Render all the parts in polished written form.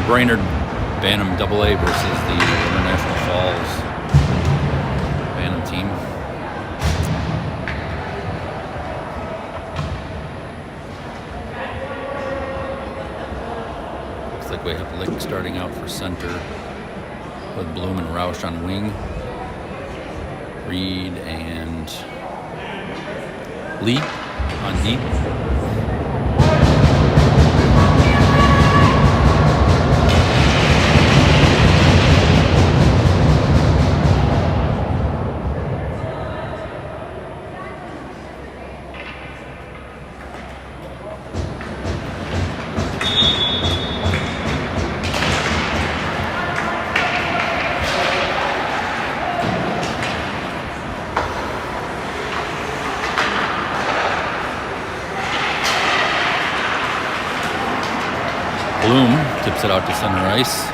Brainerd Bantam AA versus the International Falls Bantam team. Looks like we have Lick starting out for center with Bloom and Roush on wing. Reed and Lee on deep. Bloom tips it out to center ice.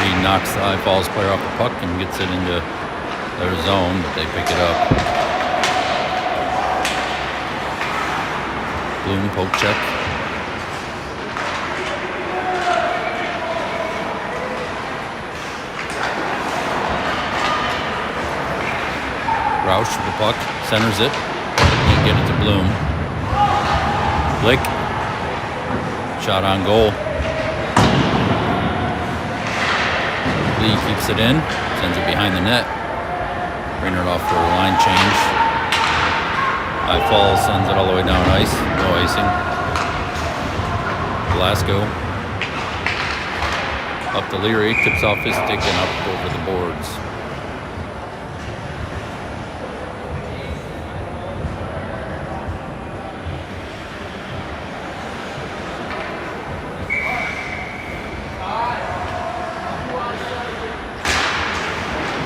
He knocks the High Falls player off the puck and gets it into their zone, but they pick it up. Bloom poke check. Roush with the puck, centers it, can't get it to Bloom. Lick, shot on goal. Lee keeps it in, sends it behind the net. Brainerd off for a line change. High Falls sends it all the way down ice, no icing. Velasco up to Leary, tips off his stick and up over the boards.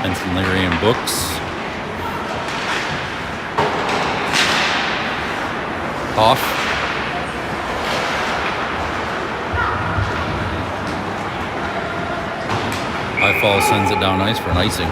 Henson, Leary, and Books. Off. High Falls sends it down ice for an icing.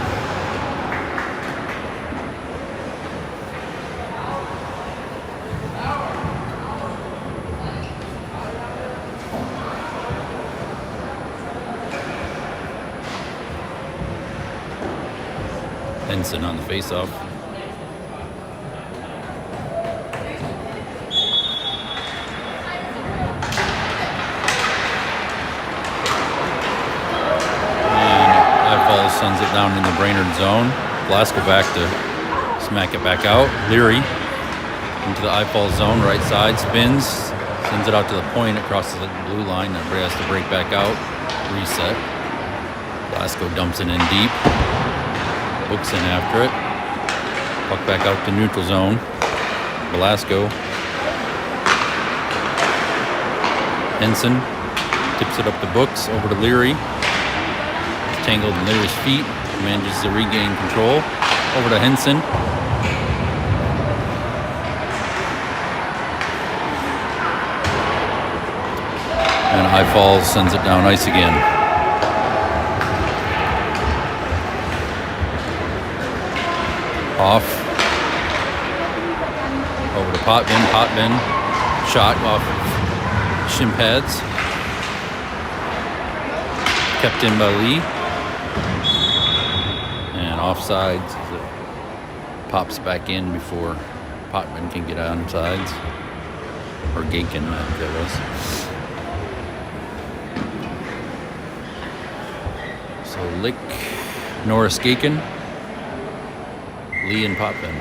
Henson on the faceoff. Sends it down in the Brainerd zone. Velasco back to smack it back out. Leary into the eyeball zone, right side, spins, sends it out to the point across the blue line. Everybody has to break back out, reset. Velasco dumps it in deep. Books in after it. Puck back out to neutral zone. Velasco. Henson tips it up the Books, over to Leary. Tangled in Leary's feet, manages to regain control. Over to Henson. And High Falls sends it down ice again. Off. Over to Potvin. Potvin. Shot off of shin pads. Kept in by Lee. And offsides as it pops back in before Potvin can get on sides. Or Gakin, I think that was. So Lick, Norris, Gakin, Lee and Potvin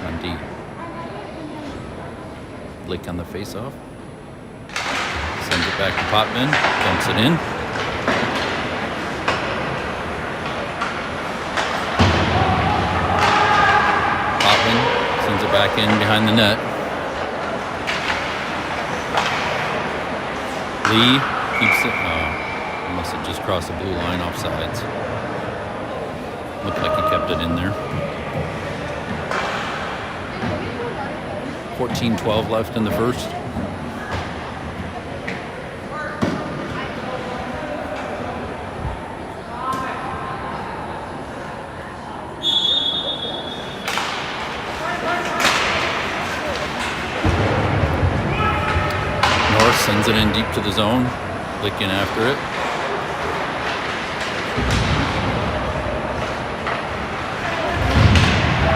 on D. Lick on the faceoff. Sends it back to Potvin, dumps it in. Sends it back in behind the net. Lee keeps it. He must have just crossed the blue line offsides. Looked like he kept it in there. 14-12 left in the first. sends it in deep to the zone. Lick in after it.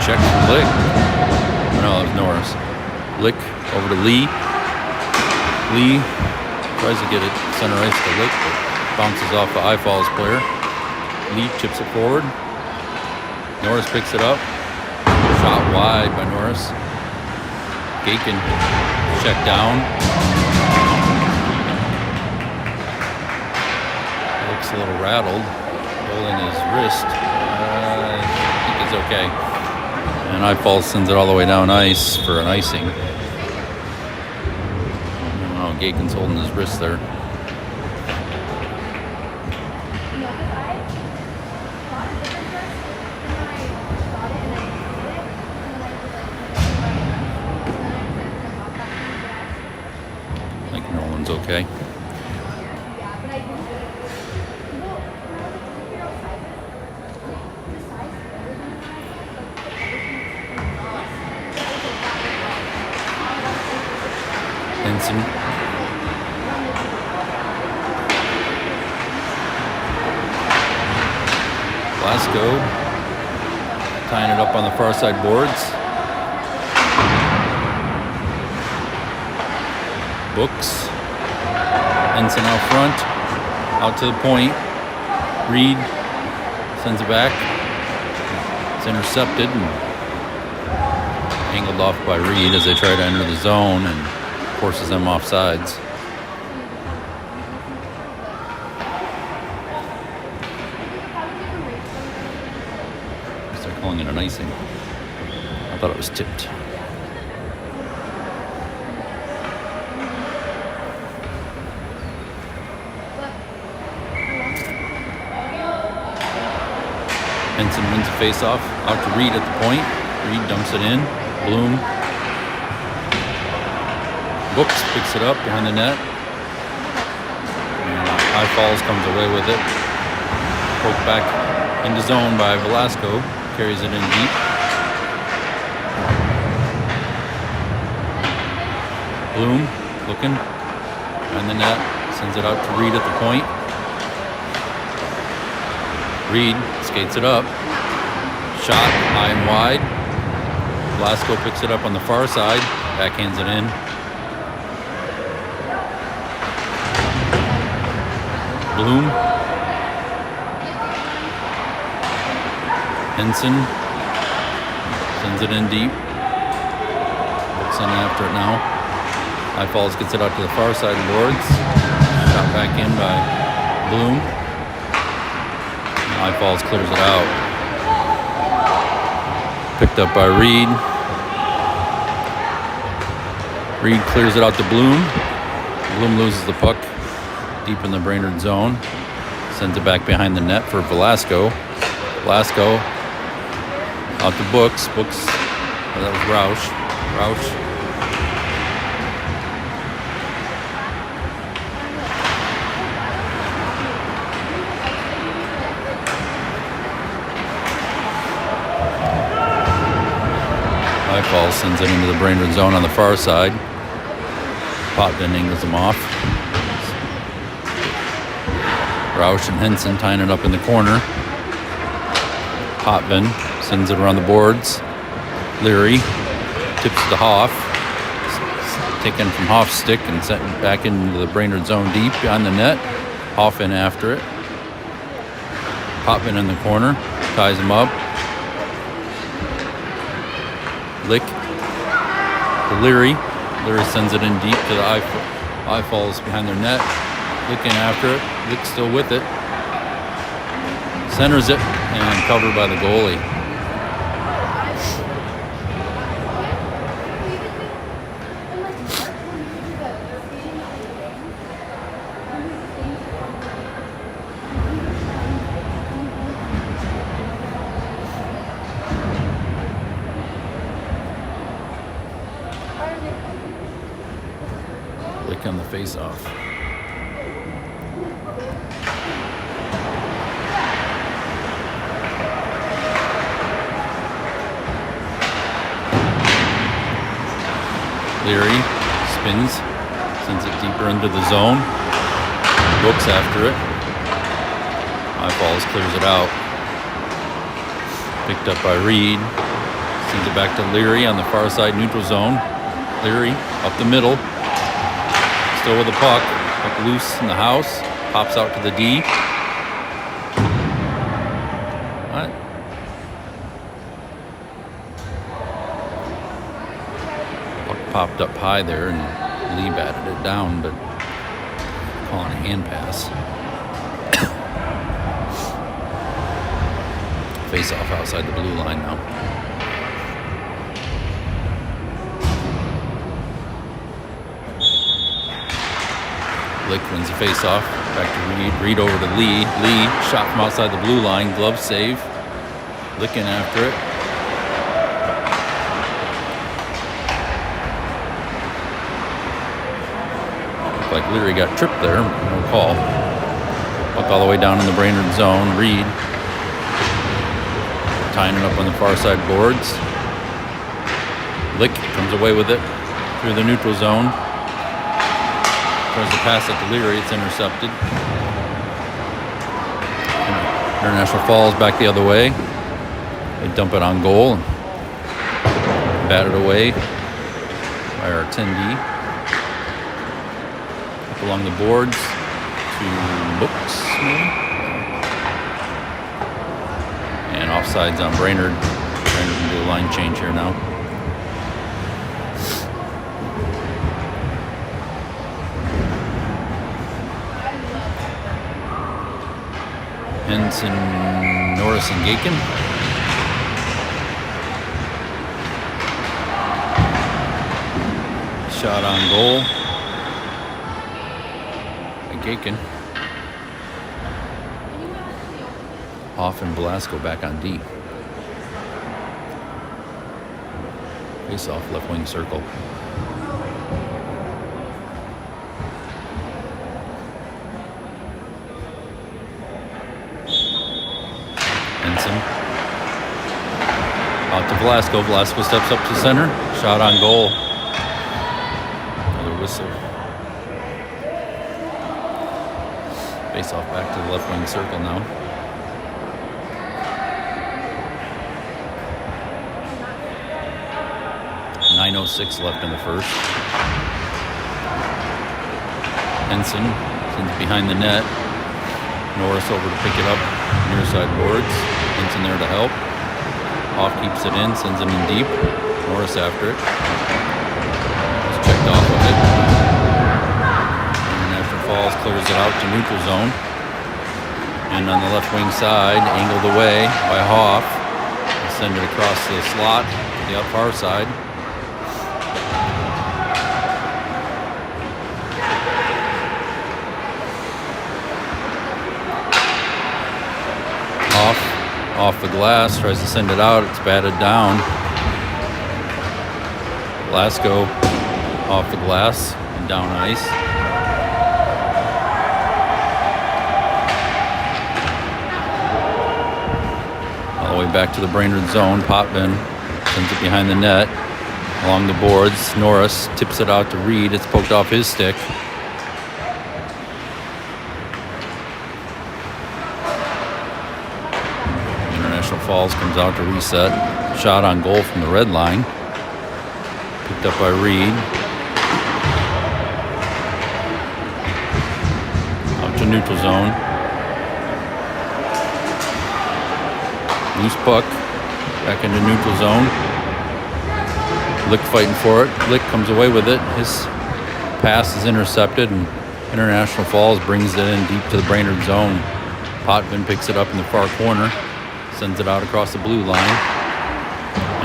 Check from Lick. No, it was Norris. Lick over to Lee. Lee tries to get it center ice to Lick, but bounces off the I-Falls player. Lee chips it forward. Norris picks it up. Shot wide by Norris. Gakin check down. Looks a little rattled, holding his wrist. I think it's okay. And I-Falls sends it all the way down ice for an icing. Oh, Gakin's holding his wrist there. I think Nolan's okay. Henson. Glasgow tying it up on the far side boards. Books. Henson out front. Out to the point. Reed sends it back. It's intercepted and angled off by Reed as they try to enter the zone and forces them off sides. They're calling it an icing. I thought it was tipped. Henson wins the face-off. Out to Reed at the point. Reed dumps it in. Bloom. Books picks it up behind the net. And I-Falls comes away with it. Poked back into zone by Velasco. Carries it in deep. Bloom looking behind the net. Sends it out to Reed at the point. Reed skates it up. Shot high and wide. Velasco picks it up on the far side. Backhands it in. Bloom. Henson sends it in deep. Looks in after it now. I-Falls gets it out to the far side boards. Shot back in by Bloom. I-Falls clears it out. Picked up by Reed. Reed clears it out to Bloom. Bloom loses the puck deep in the Brainerd zone. Sends it back behind the net for Velasco. Velasco out to Books. Books, that was Roush. I-Falls sends it into the Brainerd zone on the far side. Potvin angles them off. Roush and Henson tying it up in the corner. Potvin sends it around the boards. Leary tips to Hoff. Taken from Hoff's stick and sent back into the Brainerd zone deep behind the net. Hoff in after it. Potvin in the corner. Ties him up. Lick to Leary. Leary sends it in deep to the I-Falls behind their net. Lick in after it. Lick still with it. Centers it and covered by the goalie. Lick on the face-off. Leary spins, Sends it deeper into the zone. Looks after it. High Falls clears it out. Picked up by Reed. Sends it back to Leary on the far side neutral zone. Leary up the middle. Still with the puck. Puck loose in the house. Pops out to the D. What? Puck popped up high there and Lee batted it down, but calling a hand pass. Face off outside the blue line now. Lick wins the face off. Back to Reed. Reed over to Lee. Lee shot from outside the blue line. Glove save. Lick in after it. Looked like Leary got tripped there. No call. Puck all the way down in the Brainerd zone. Reed tying it up on the far side boards. Lick comes away with it through the neutral zone. Tries to pass it to Leary. It's intercepted. International Falls back the other way. They dump it on goal. Batted away by our 10D. Up along the boards to Books, maybe? And offsides on Brainerd. Brainerd can do a line change here now. Henson, Norris, and Gakin. Shot on goal by Gakin. Off and Velasco back on D. Face off left wing circle. Out to Velasco. Velasco steps up to center. Shot on goal. Another whistle. Face off back to the left wing circle now. .906 left in the first. Henson sends it behind the net. Norris over to pick it up. Near side boards. Henson there to help. Off keeps it in, sends him in deep. Norris after it. Just checked off of it. International Falls clears it out to neutral zone. And on the left wing side, angled away by Hoff. Send it across the slot to the up far side. Off the glass, tries to send it out, it's batted down. Velasco off the glass and down ice. All the way back to the Brainerd zone. Potvin sends it behind the net, along the boards. Norris tips it out to Reed, it's poked off his stick. Falls comes out to reset. Shot on goal from the red line. Picked up by Reed. Out to neutral zone. Loose puck. Back into neutral zone. Lick fighting for it. Lick comes away with it. His pass is intercepted and International Falls brings it in deep to the Brainerd zone. Potvin picks it up in the far corner. Sends it out across the blue line,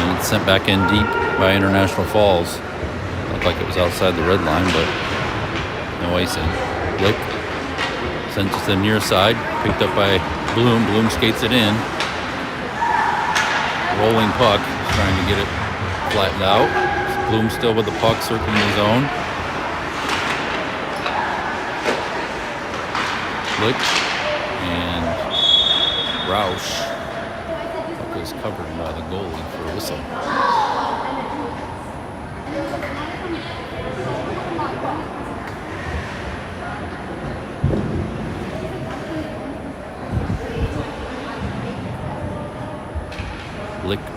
and it's sent back in deep by International Falls. Looked like it was outside the red line, but no icing. Lick sends it to the near side, picked up by Bloom. Bloom skates it in. Rolling puck, trying to get it flattened out. Bloom still with the puck, circling the zone. Lick and Roush. Is covered by the goalie for a whistle.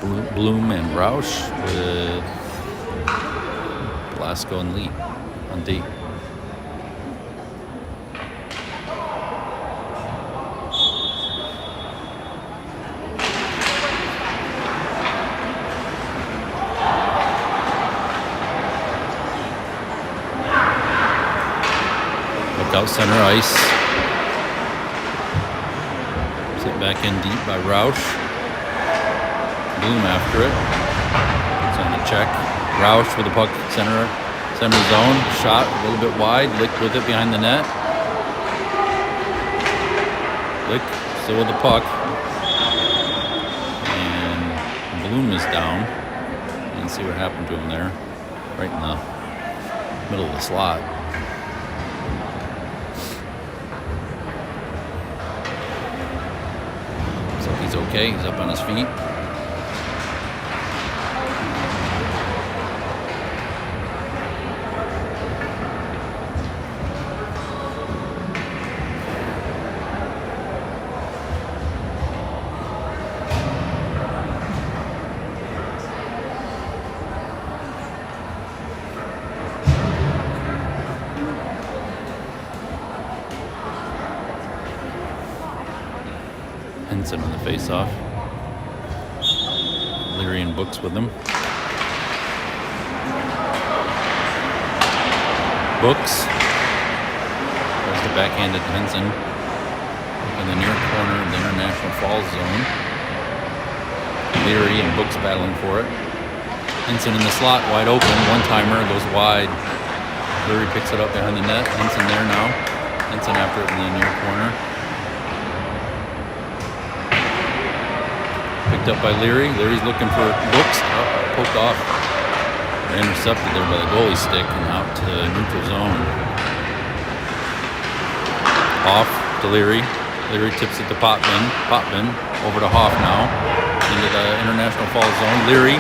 Bloom and Roush with Blasco and Lee on D. Look out center ice. Set back in deep by Roush. Bloom after it. It's on the check. Roush with the puck center zone. Shot a little bit wide. Lick with it behind the net. Lick still with the puck. And Bloom is down. You can see what happened to him there. Right in the middle of the slot. Looks like he's okay. He's up on his feet. Henson on the face-off. Leary and Books with them. Books goes to backhanded Henson in the near corner of the International Falls zone. Leary and Books battling for it. Henson in the slot, wide open. One-timer goes wide. Leary picks it up behind the net. Henson there now. Henson after it in the near corner. Picked up by Leary. Leary's looking for Books. Poked off. Intercepted there by the goalie stick and out to neutral zone. Off to Leary. Leary tips it to Potvin. Potvin over to Hoff now. Into the International Falls zone. Leary.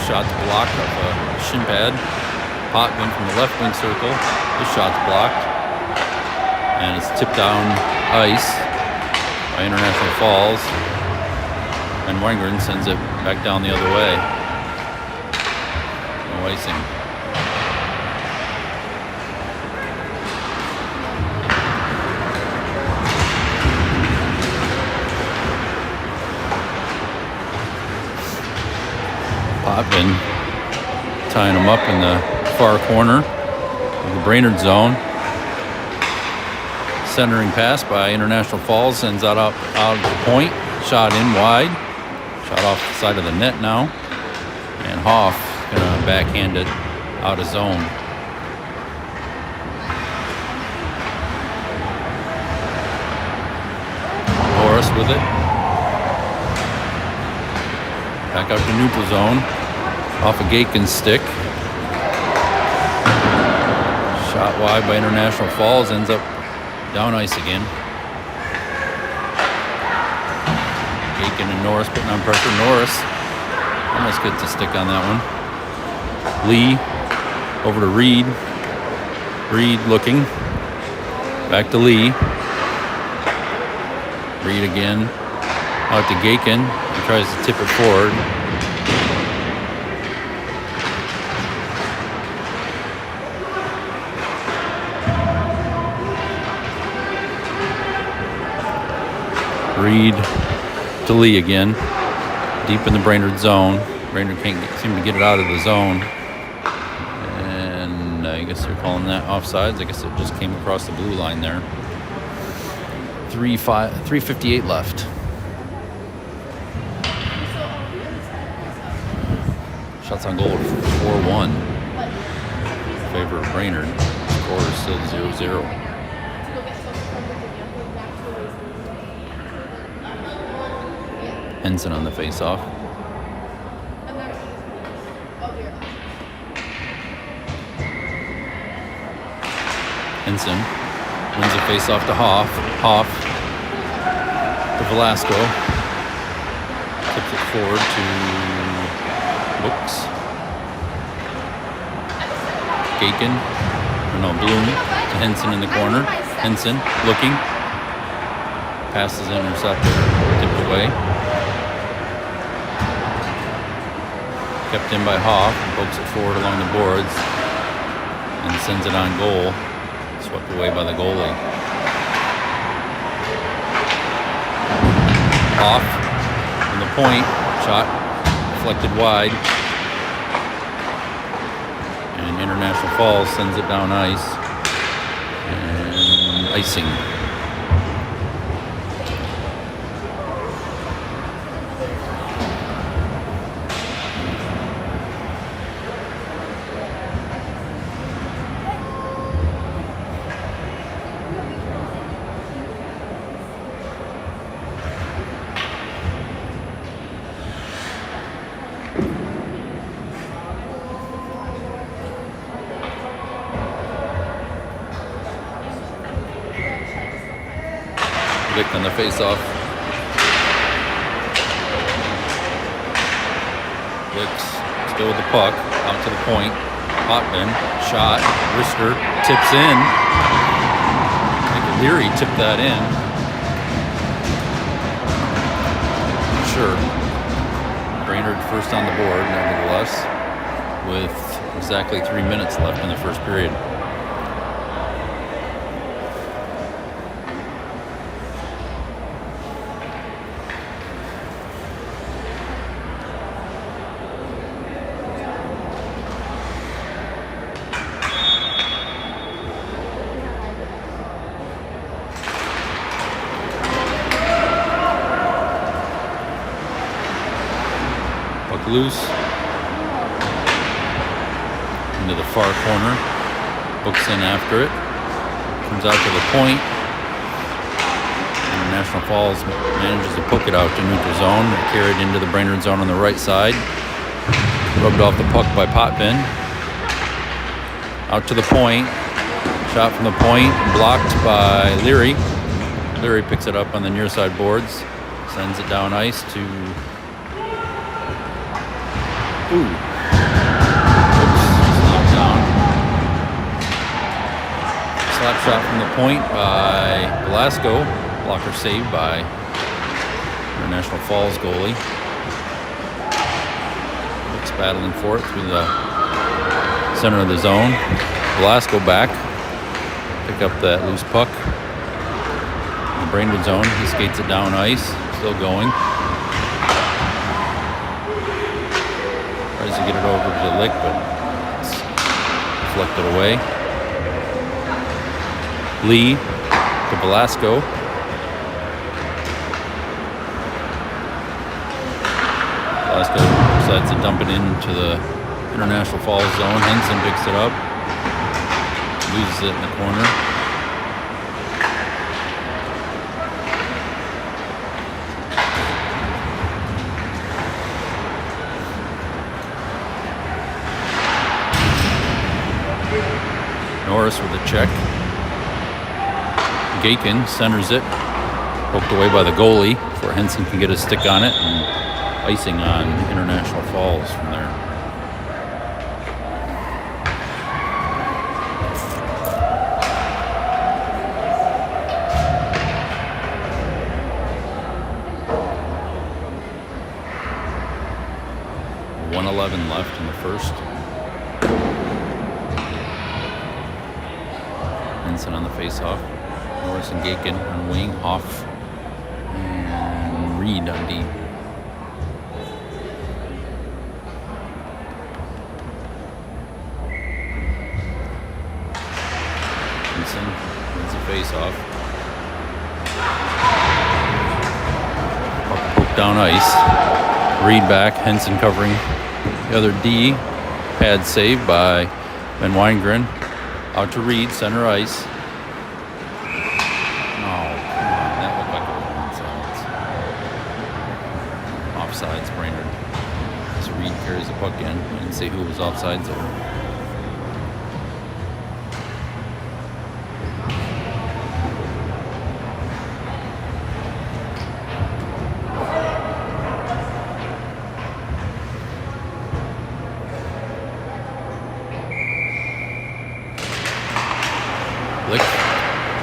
Shot blocked off a shin pad. Potvin from the left wing circle. His shot's blocked. And it's tipped down ice by International Falls. And Wengren sends it back down the other way. No icing. Potvin tying him up in the far corner of the Brainerd zone. Centering pass by International Falls sends that out of the point. Shot in wide. Shot off the side of the net now. And Hoff gonna backhand it out of zone. Norris with it. Back out to neutral zone. Off of Gakin's stick. Shot wide by International Falls. Ends up down ice again. Gakin and Norris putting on pressure. Norris almost gets a stick on that one. Lee over to Reed. Reed looking. Back to Lee. Reed again. Out to Gakin. He tries to tip it forward. Reed to Lee again, deep in the Brainerd zone. Brainerd can't seem to get it out of the zone. And I guess they're calling that offsides. I guess it just came across the blue line there. 3:58 left. Shots on goal 4-1 in favor of Brainerd. Score is still 0-0. Henson on the face-off. Henson wins the face-off to Hoff. Hoff to Velasco. Tips it forward to Books. Gakin. Bloom to Henson in the corner. Henson looking. Pass is intercepted. Tipped away. Kept in by Hoff, and pokes it forward along the boards and sends it on goal. Swept away by the goalie. Hoff from the point, shot deflected wide. And International Falls sends it down ice. And icing. On the face-off. Hicks still with the puck, out to the point. Potvin, shot, wrister, tips in. I think Leary tipped that in. Sure. Brainerd first on the board, nevertheless, with exactly 3 minutes left in the first period. Loose into the far corner, hooks in after it, comes out to the point. International Falls manages to poke it out to neutral zone, carried into the Brainerd zone on the right side, rubbed off the puck by Potvin, out to the point, shot from the point, blocked by Leary. Leary picks it up on the near side boards, sends it down ice to Oops, knocked down. Slap shot from the point by Velasco. Blocker saved by International Falls goalie. Hicks battling for it through the center of the zone. Velasco back. Pick up that loose puck. In the Brainerd zone. He skates it down ice. Still going. Tries to get it over to the lick, but it's deflected away. Lee to Velasco. Velasco decides to dump it into the International Falls zone. Henson picks it up. Loses it in the corner. Norris with a check. Gakin centers it. Poked away by the goalie before Henson can get a stick on it. And icing on International Falls from there. .111 left in the first. Henson on the face-off. Norris and Gakin on wing. Hoff and Reed on D. Henson wins the face-off. Puck poked down ice. Reed back. Henson covering the other D. Pad saved by Ben Weingren. Out to Reed, center ice. Oh, come on. That looked like a offsides, Brainerd. As Reed carries the puck in. I didn't see who was offsides there. Lick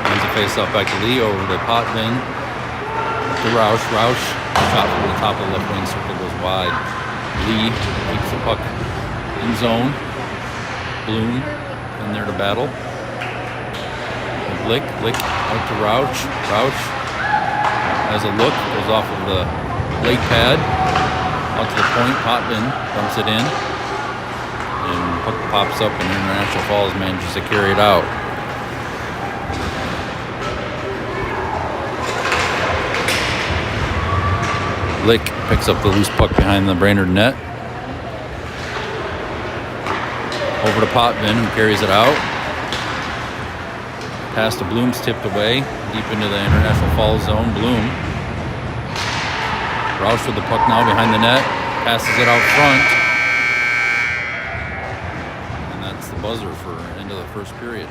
runs the face-off back to Lee, over to Potvin, to Roush. Roush, shot from the top of the left wing circle, goes wide. Lee keeps the puck in zone. Bloom in there to battle. Lick out to Roush. Roush has a look, goes off of the leg pad, out to the point. Potvin dumps it in, and puck pops up, and International Falls manages to carry it out. Lick picks up the loose puck behind the Brainerd net. Over to Potvin, who carries it out. Pass to Bloom's tipped away, deep into the International Falls zone. Bloom. Roush with the puck now behind the net. Passes it out front. And that's the buzzer for end of the first period.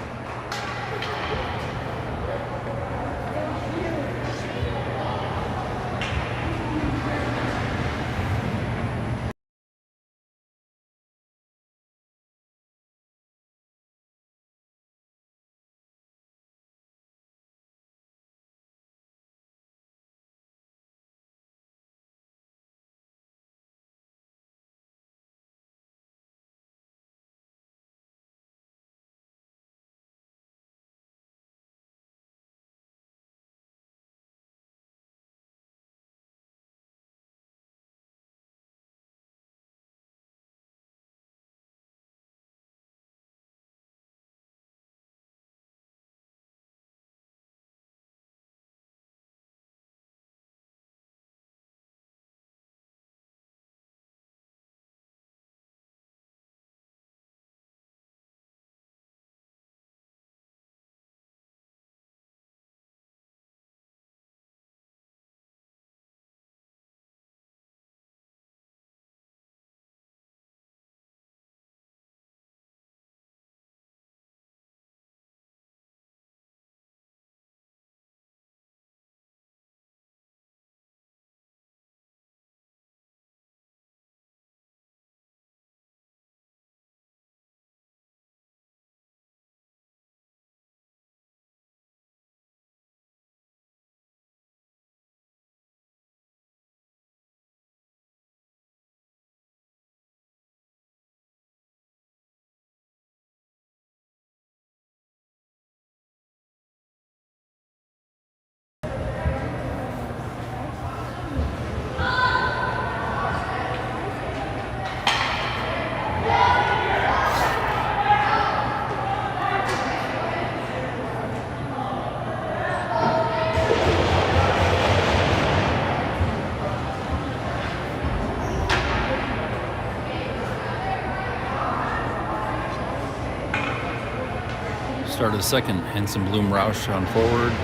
Start of the second, Henson, Bloom, Roush on forward,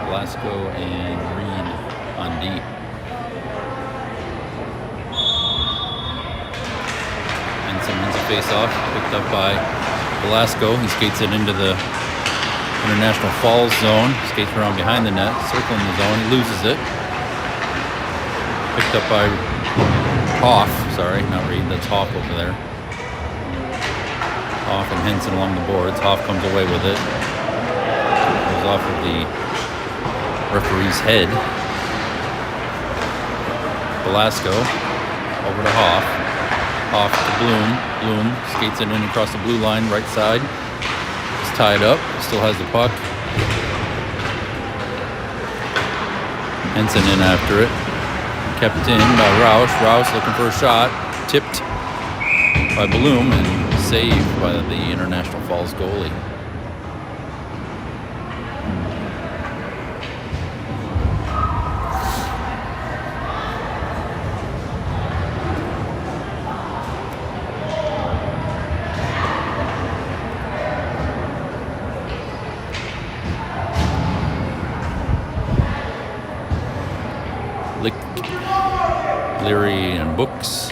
Blasco and Reed on D. Henson wins a face-off, picked up by Blasco. He skates it into the International Falls zone, skates around behind the net, circling the zone, he loses it. Picked up by Hoff, sorry, not Reed, that's Hoff over there. Hoff and Henson along the boards. Hoff comes away with it. Goes off of the referee's head. Blasco over to Hoff. Hoff to Bloom. Bloom skates it in across the blue line, right side. He's tied up. Still has the puck. Henson in after it. Kept in by Roush. Roush looking for a shot. Tipped by Bloom and saved by the International Falls goalie. Lick, Leary, and Books.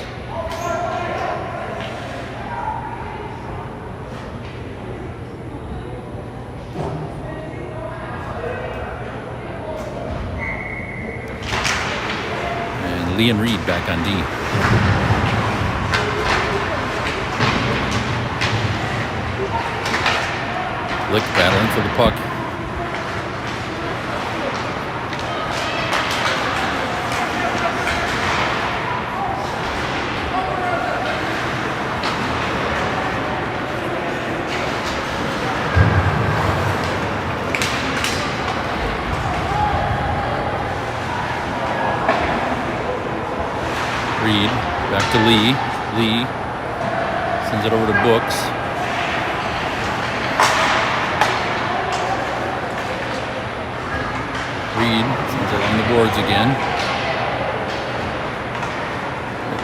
Lee and Reed back on D. Lick battling for the puck. to Lee. Lee sends it over to Books. Reed sends it along the boards again.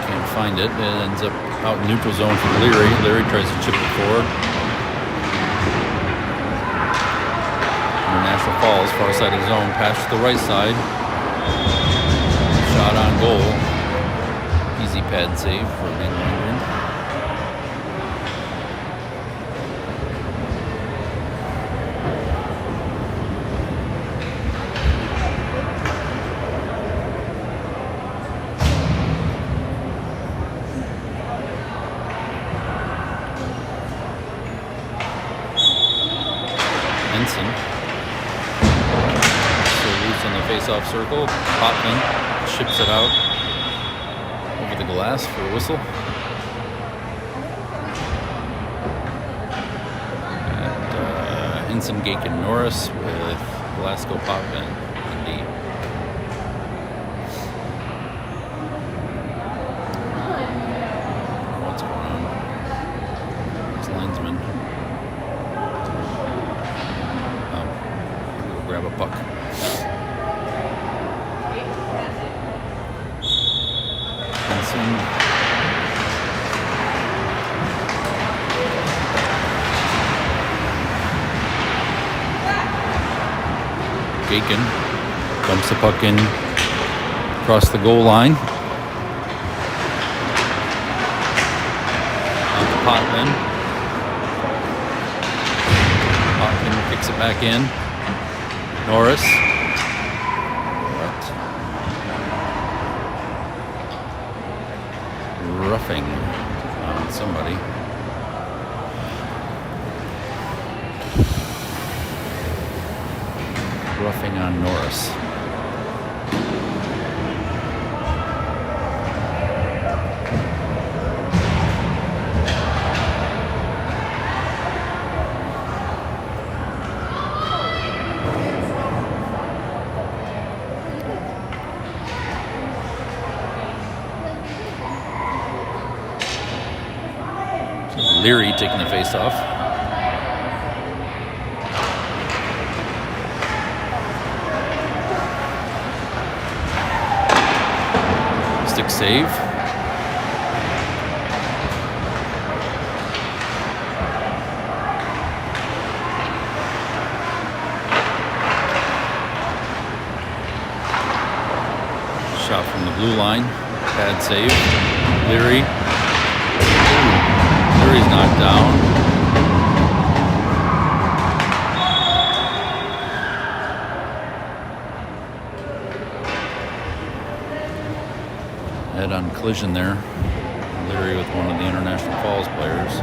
Can't find it. It ends up out in neutral zone for Leary. Leary tries to chip it forward. International Falls, far side of the zone, pass to the right side. Shot on goal. Easy pad save for Van Langren. Ensign. Still loose on the face-off circle. Potman ships it out over the glass for a whistle. And Ensign, Gaken, Norris with Glasgow, Potman, and D. What's going on? It's linesman. Grab a puck. Ensign. Gaken dumps the puck in across the goal line. On to Potman. Potman kicks it back in. Norris. What? Roughing on somebody. Roughing on Norris. Leary taking the face off. Stick save. Shot from the blue line. Bad save. Leary. Leary's knocked down. Head-on collision there. Leary with one of the International Falls players.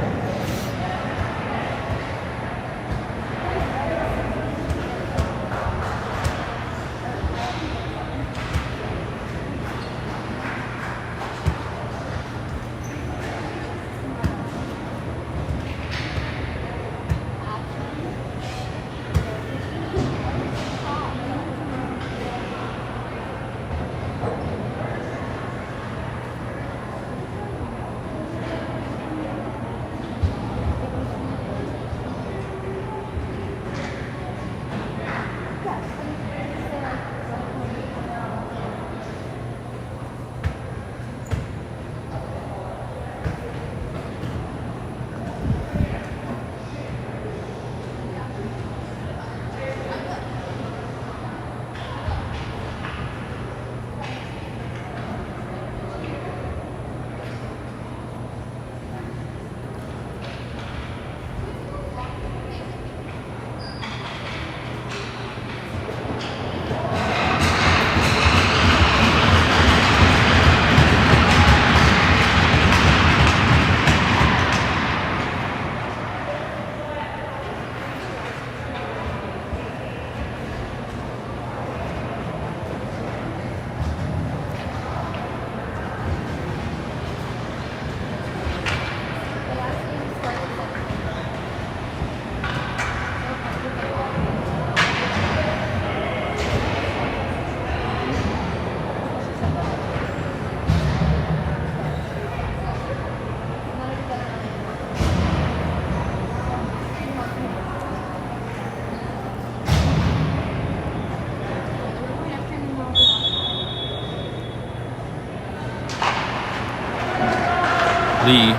Lee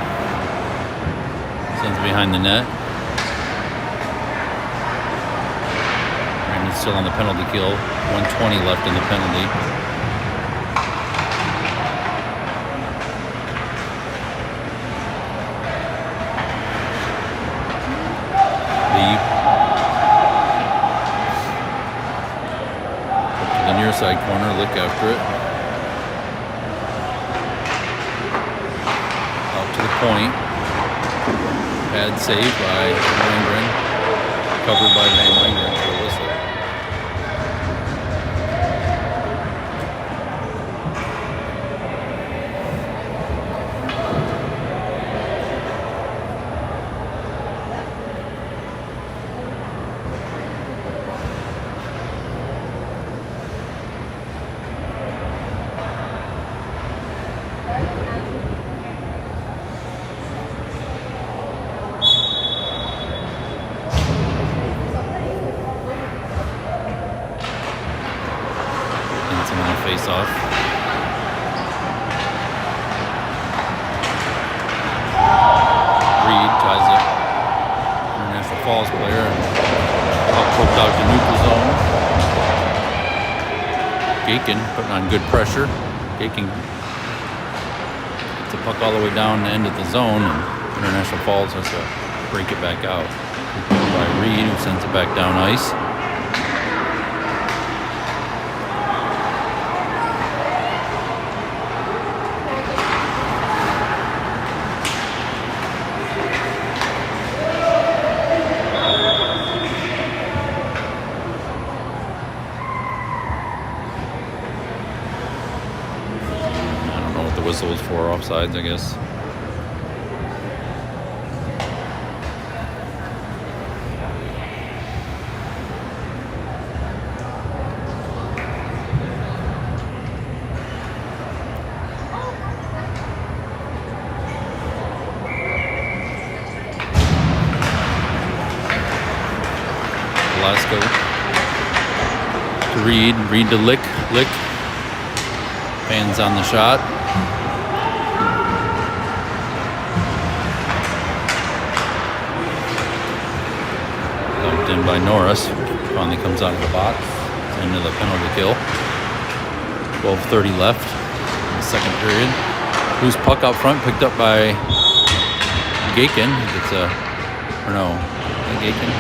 sends it behind the net. Brainerd's still on the penalty kill. 1:20 left in the penalty. Lee up to the near side corner. Lick after it. Point. Pad saved by Brainerd. Covered by Van Langren for the whistle. Face off. Reed ties up International Falls player and poked out to neutral zone. Gakin putting on good pressure. Gakin gets the puck all the way down the end of the zone, and International Falls has to break it back out. By Reed, who sends it back down ice. Whistles for offsides, I guess. Velasco to Reed to Lick. Fans on the shot. Dumped in by Norris. Finally comes out of the box. Into the penalty kill. 12:30 left in the second period. Loose puck out front, picked up by Gakin. It's Gakin.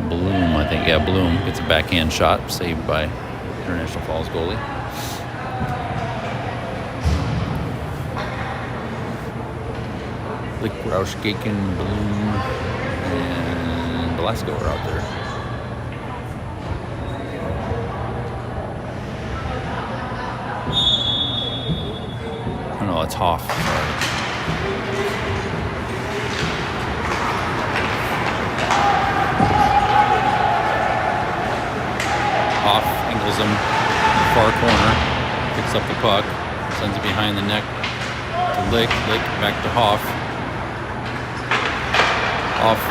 Bloom, I think. Yeah, Bloom gets a backhand shot, saved by International Falls goalie. Lick, Roush, Gakin, Bloom, and Velasco are out there. Oh no, it's Hoff. Sorry. Hoff angles him far corner, picks up the puck, sends it behind the neck to Lick back to Hoff. Hoff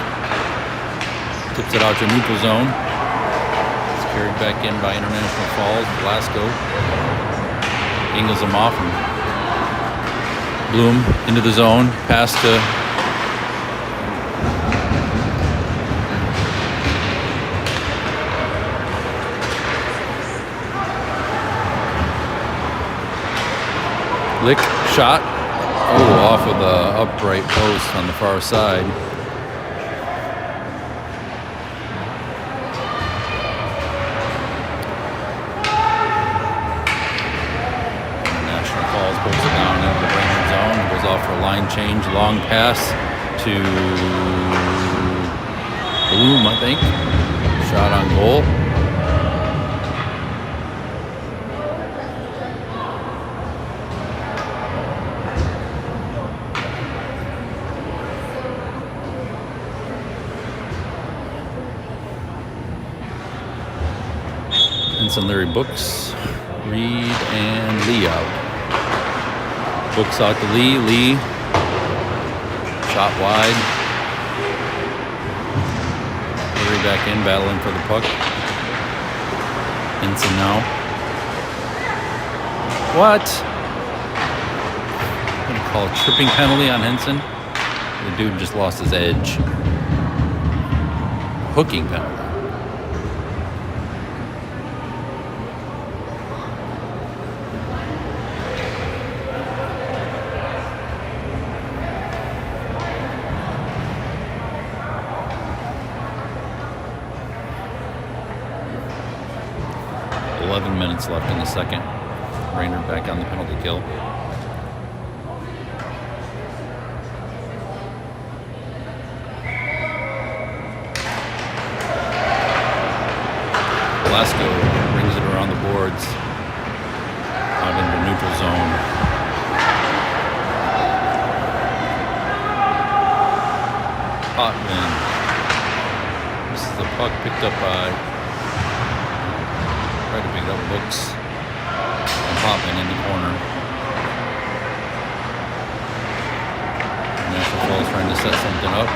tips it out to neutral zone. It's carried back in by International Falls. Velasco angles him off and Bloom into the zone, pass to Lick, shot. Oh, off of the upright post on the far side. International Falls pulls it down into the Brainerd zone. It goes off for a line change. Long pass to Bloom, I think. Shot on goal. And Larry Books, Reed, and Lee out. Books out to Lee. Shot wide. Larry back in, battling for the puck. Ensign now. What? call a tripping penalty on Henson. The dude just lost his edge. Hooking penalty. Minutes left in the second. Brainerd back on the penalty kill. Velasco brings it around the boards out into neutral zone. Potman. This is the puck picked up by Try to pick up Books and Potman in the corner. National Falls trying to set something up.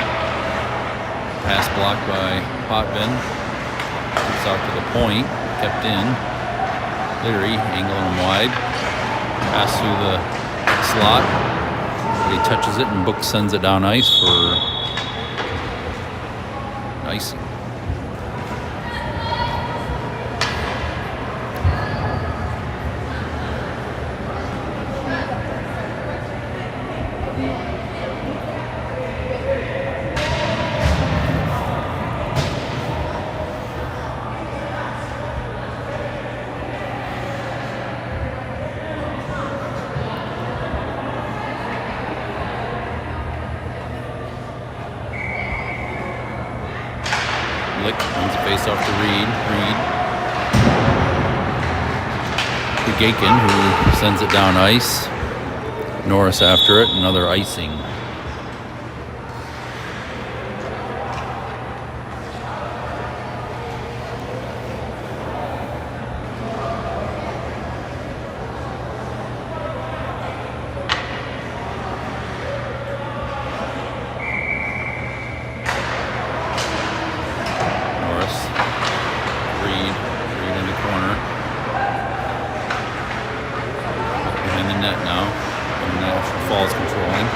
Pass blocked by Potman. Gets out to the point. Kept in. Leary angling him wide. Pass through the slot. But he touches it and Books sends it down ice for icing. Wins the face off to Reed. To Gakin, who sends it down ice. Norris after it, another icing. Falls controlling.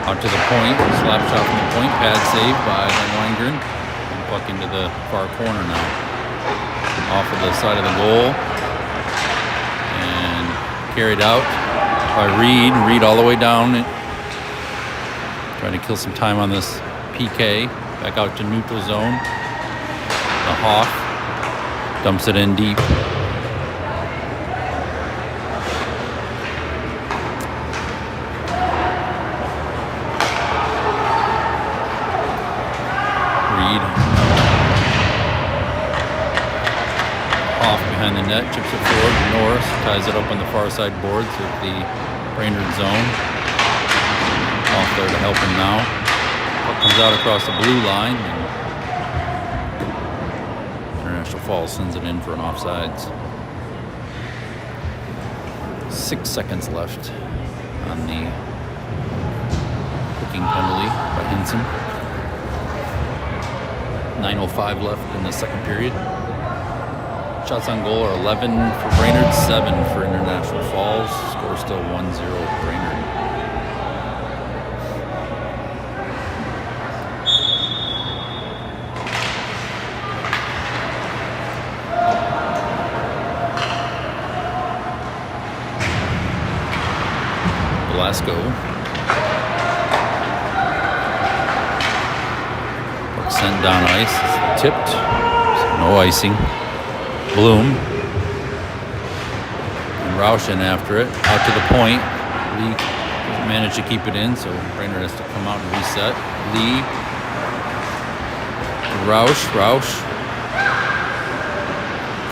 Out to the point, slap shot from the point, pad save by Weingren. And puck into the far corner now. Off of the side of the goal. And carried out by Reed. Reed all the way down. Trying to kill some time on this PK. Back out to neutral zone. The Hawk dumps it in deep. Behind the net, chips it forward. Norris ties it up on the far side boards of the Brainerd zone. Off there to help him now. Puck comes out across the blue line, and International Falls sends it in for an offsides. 6 seconds left on the hooking penalty by Henson. 9:05 left in the second period. Shots on goal are 11 for Brainerd, 7 for International Falls. Score still 1-0 Brainerd. Velasco. Puck sent down ice. It's tipped. So no icing. Bloom and Roush in after it, out to the point. Lee managed to keep it in, so Brainerd has to come out and reset. Lee, Roush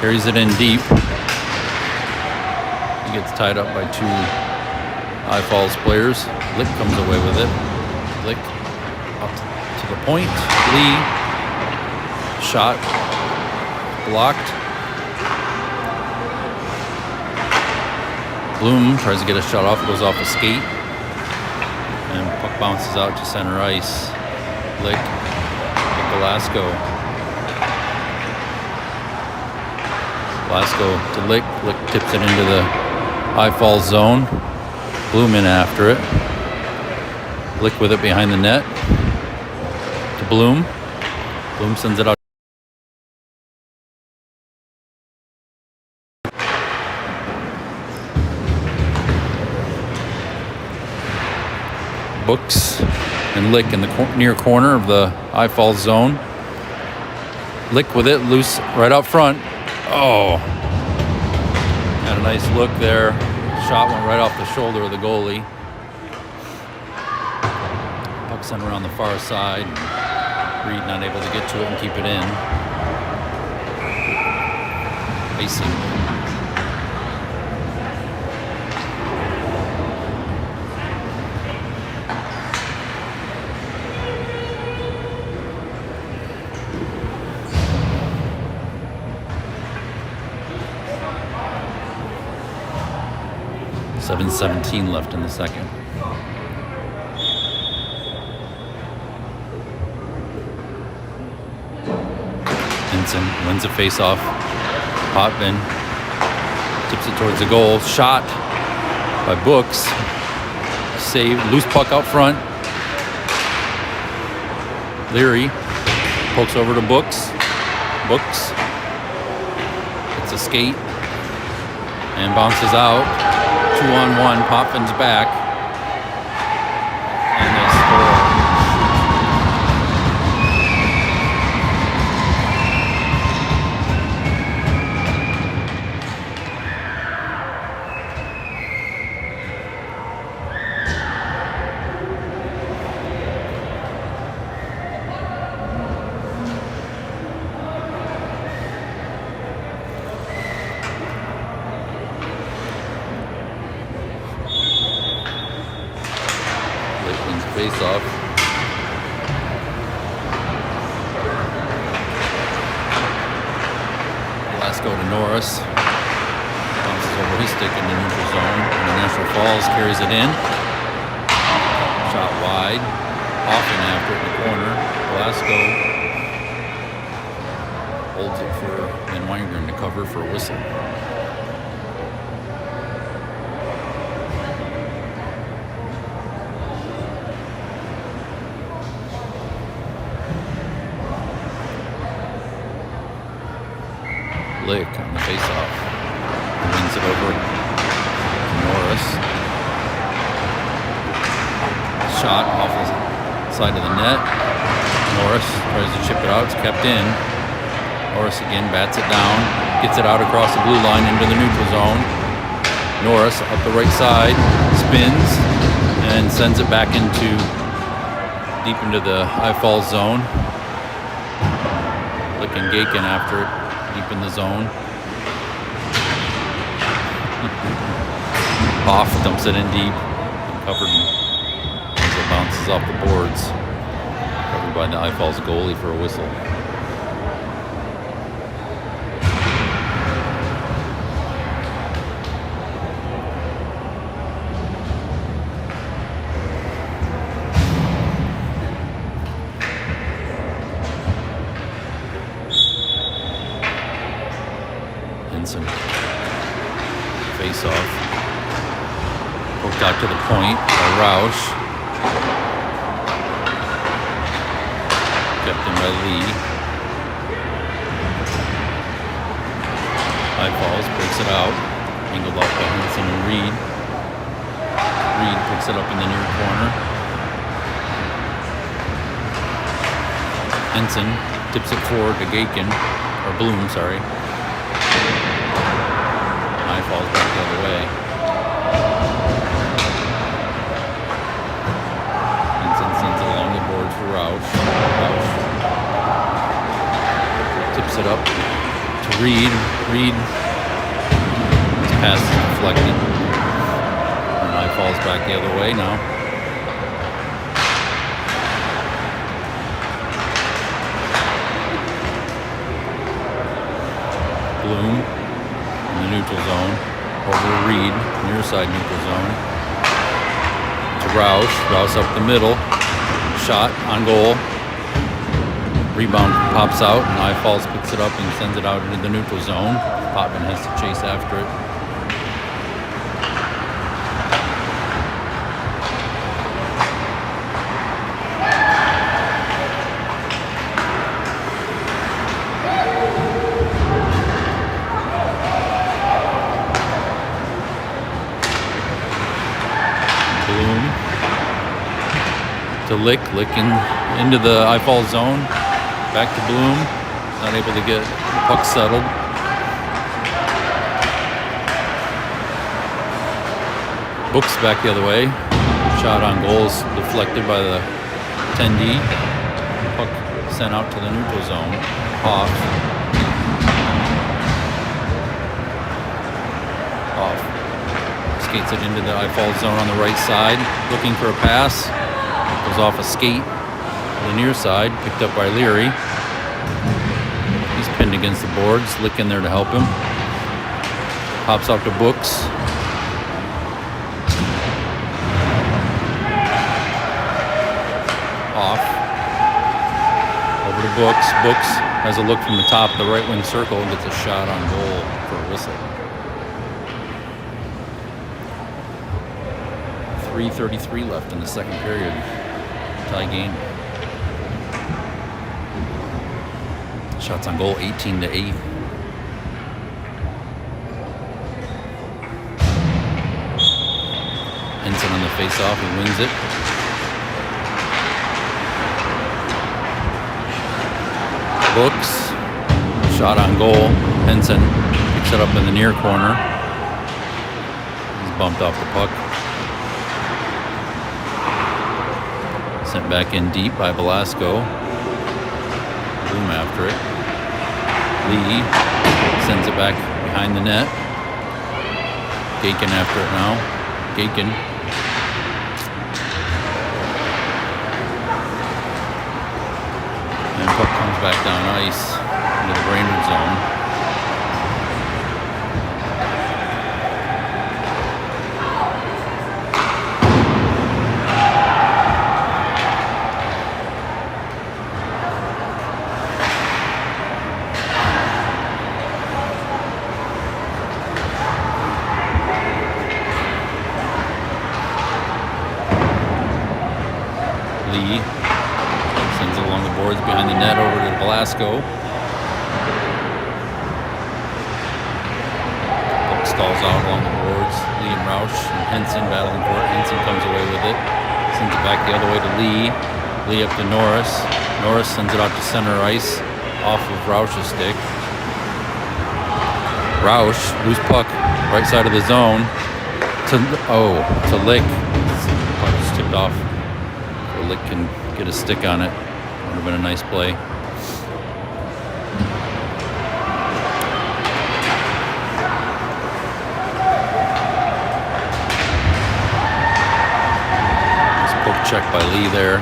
carries it in deep. He gets tied up by two High Falls players. Lick comes away with it. Lick up to the point. Lee, shot blocked. Bloom tries to get a shot off, goes off a skate, and puck bounces out to center ice. Lick, Velasco. Blasco to Lick. Lick tips it into the high fall zone. Bloom in after it. Lick with it behind the net. To Bloom. Bloom sends it out. Books and Lick in the near corner of the high fall zone. Lick with it, loose right out front. Oh, had a nice look there. Shot went right off the shoulder of the goalie. Puck sent around the far side. Reed not able to get to it and keep it in. Icing. .7:17 left in the second. Henson wins a face-off. Potvin tips it towards the goal. Shot by Books. Save. Loose puck out front. Leary pokes over to Books. Books. It's a skate. And bounces out. 2-on-1. Potvin's back. And they score. Face off. Blasco to Norris. Bounces over his stick in the neutral zone. International Falls carries it in. Shot wide. Hoffman after it in the corner. Blasco holds it for Van Weingren to cover for a whistle. Lick on the face-off. Wins it over to Norris. Shot off the side of the net. Norris tries to chip it out. It's kept in. Norris again bats it down. Gets it out across the blue line into the neutral zone. Norris up the right side. Spins and sends it back deep into the high fall zone. Lick and Gaken after it. Deep in the zone. Hoff dumps it in deep. Covered as it bounces off the boards. Covered by the High Falls goalie for a whistle. Henson. Face off. Poked out to the point by Roush. Kept in by Lee. High Falls breaks it out. Angled off by Henson and Reed. Reed picks it up in the near corner. Henson tips it forward to Gaken. Or Bloom, sorry. Falls back the other way. Henson sends it along the boards for Roush. Roush tips it up to Reed. Reed, his pass is deflected. And I falls back the other way now. Bloom. Neutral zone, over to Reed, near side neutral zone, to Roush, Roush up the middle, shot on goal, rebound pops out, and High Falls picks it up and sends it out into the neutral zone. Potman has to chase after it. To licking into the eyeball zone, back to Bloom, not able to get the puck settled. Books back the other way, shot on goals deflected by the 10D. Puck sent out to the neutral zone, off. Skates it into the eyeball zone on the right side, looking for a pass. Goes off a skate to the near side, picked up by Leary. He's pinned against the boards, Lick in there to help him. Pops out to Books. Off. Over to Books. Books has a look from the top of the right wing circle and gets a shot on goal for a whistle. 3:33 left in the second period. Tie game. Shots on goal 18-8. Henson on the face-off, he wins it. Books. Shot on goal. Henson picks it up in the near corner. He's bumped off the puck. Sent back in deep by Velasco. Bloom after it. Lee sends it back behind the net. Gakin after it now. Gakin. And puck comes back down ice into the Brainerd zone. Lee sends it along the boards behind the net over to Velasco. Puck stalls out along the boards. Lee and Roush and Henson battling for it. Henson comes away with it. Sends it back the other way to Lee. Lee up to Norris. Norris sends it out to center ice off of Roush's stick. Roush, loose puck, right side of the zone. To Lick. Puck is tipped off. Lick can get a stick on it. Would have been a nice play. Nice poke check by Lee there.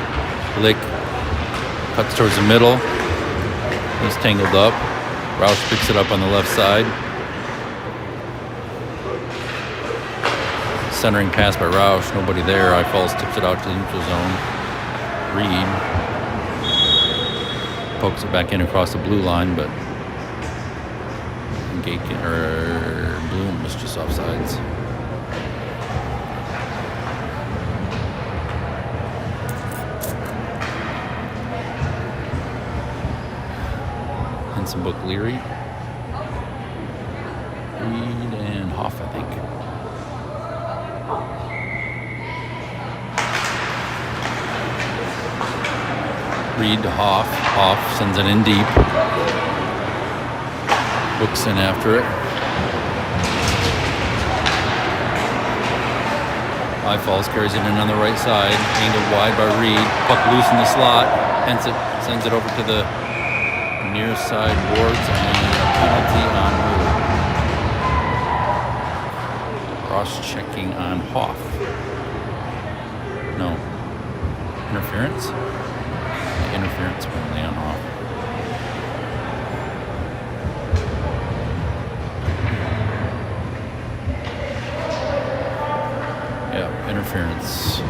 Lick cuts towards the middle. He's tangled up. Roush picks it up on the left side. Centering pass by Roush. Nobody there. Eifalls tips it out to the neutral zone. Reed pokes it back in across the blue line, but Bloom was just offsides. Henson book Leary. Reed and Hoff, I think. Reed to Hoff. Hoff sends it in deep. Books in after it. Eifalls carries it in on the right side. Angled wide by Reed. Puck loose in the slot. Henson sends it over to the near side boards and a penalty on Moore. Cross-checking on Hoff. No. Interference? Interference penalty on Hoff. Yeah, interference.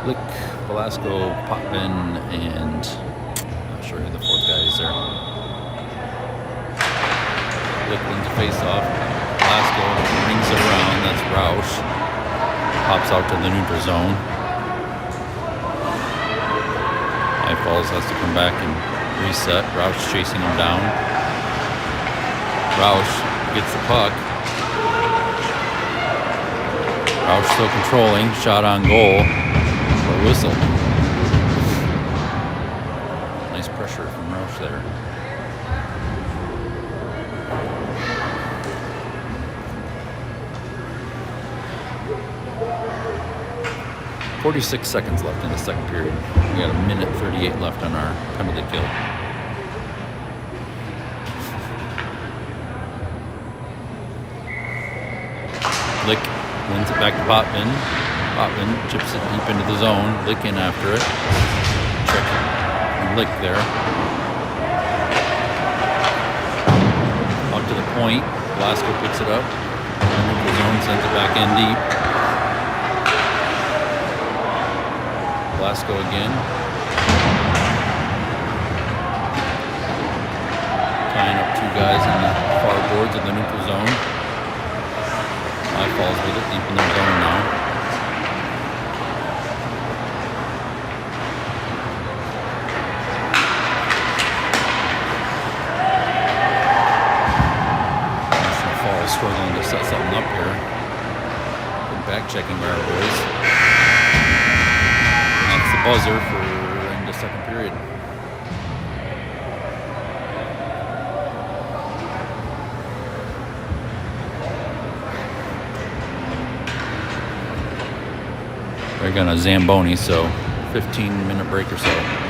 Lick, Velasco, Potvin, and not sure who the fourth guy is there. Lick wins the face-off. Velasco rings it around. That's Roush. Pops out to the neutral zone. High Falls has to come back and reset. Roush chasing him down. Roush gets the puck. Roush still controlling. Shot on goal. For a whistle. Nice pressure from Roush there. .46 seconds left in the second period. We got 1:38 left on our penalty kill. Lick wins it back to Potvin. Potvin chips it deep into the zone. Lick in after it. Check and Lick there. Out to the point. Velasco picks it up. Into the zone, sends it back in deep. Velasco again. Tying up two guys on the far boards of the neutral zone. High Falls with it deep in their zone now. National Falls struggling to set something up here. Good back checking by our boys. That's the buzzer for end of second period. They're gonna Zamboni, so 15-minute break or so.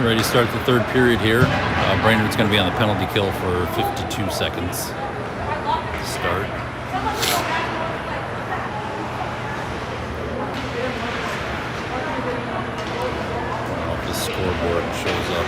We're ready to start the third period here. Brainerd's going to be on the penalty kill for 52 seconds to start. I don't know if the scoreboard shows up.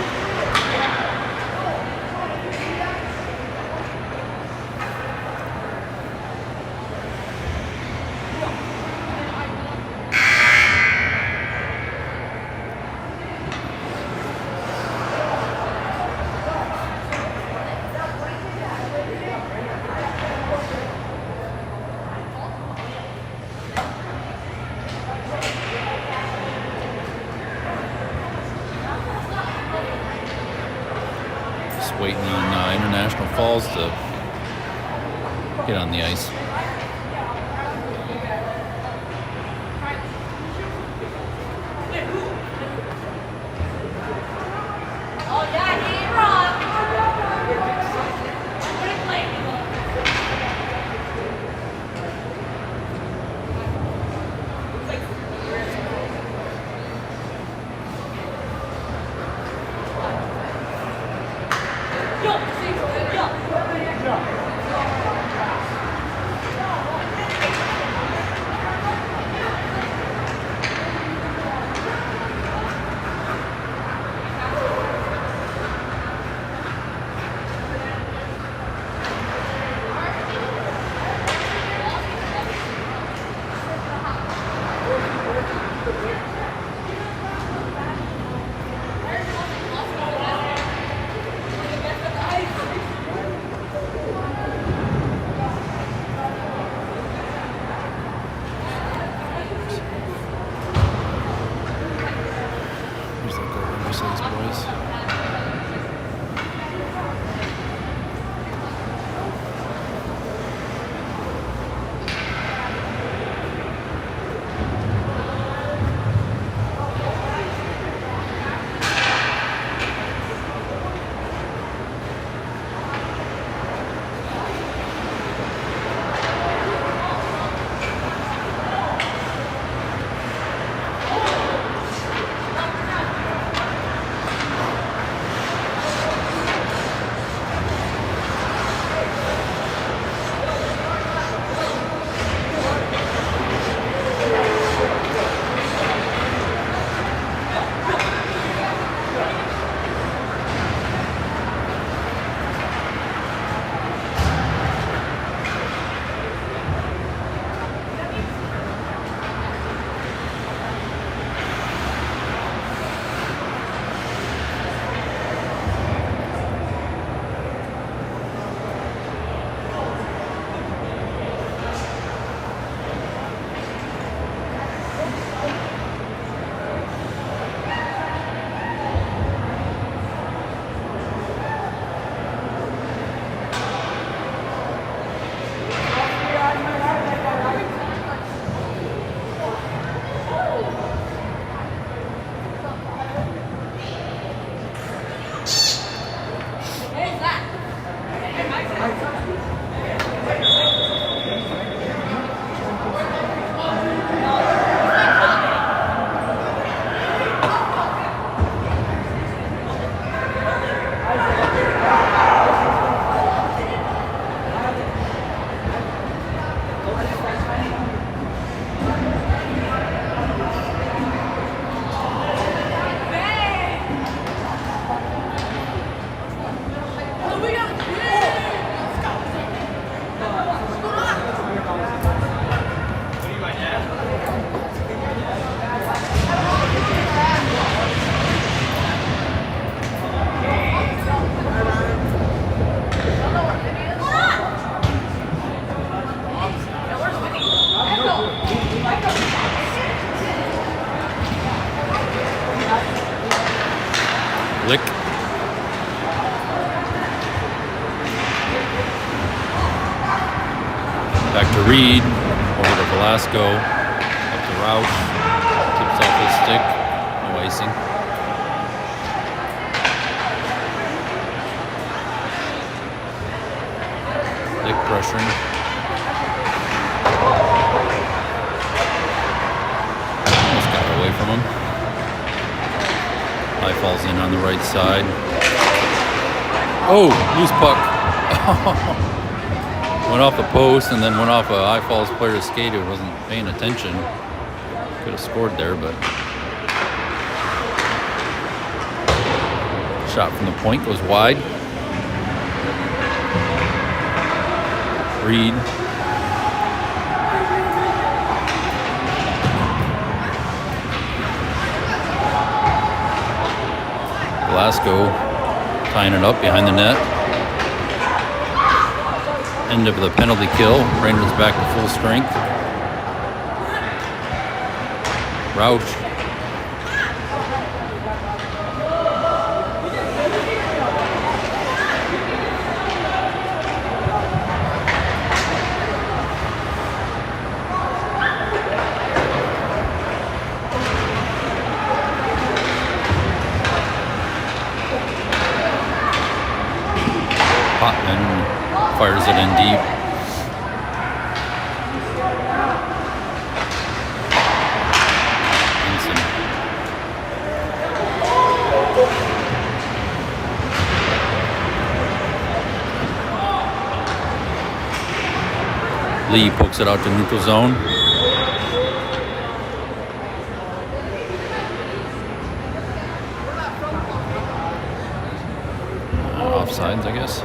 Waiting on International Falls to get on the ice. Lick. Back to Reed. Over to Velasco. Up to Roush. Tips off his stick. No icing. Lick pressuring. Almost got away from him. High falls in on the right side. Oh, loose puck. Went off the post and then went off a High Falls player's skate who wasn't paying attention. Could have scored there, but shot from the point goes wide. Reed. Velasco tying it up behind the net. End of the penalty kill. Brainerd's back to full strength. Roush. Potman fires it in deep. Henson. Lee pokes it out to neutral zone. Offsides, I guess.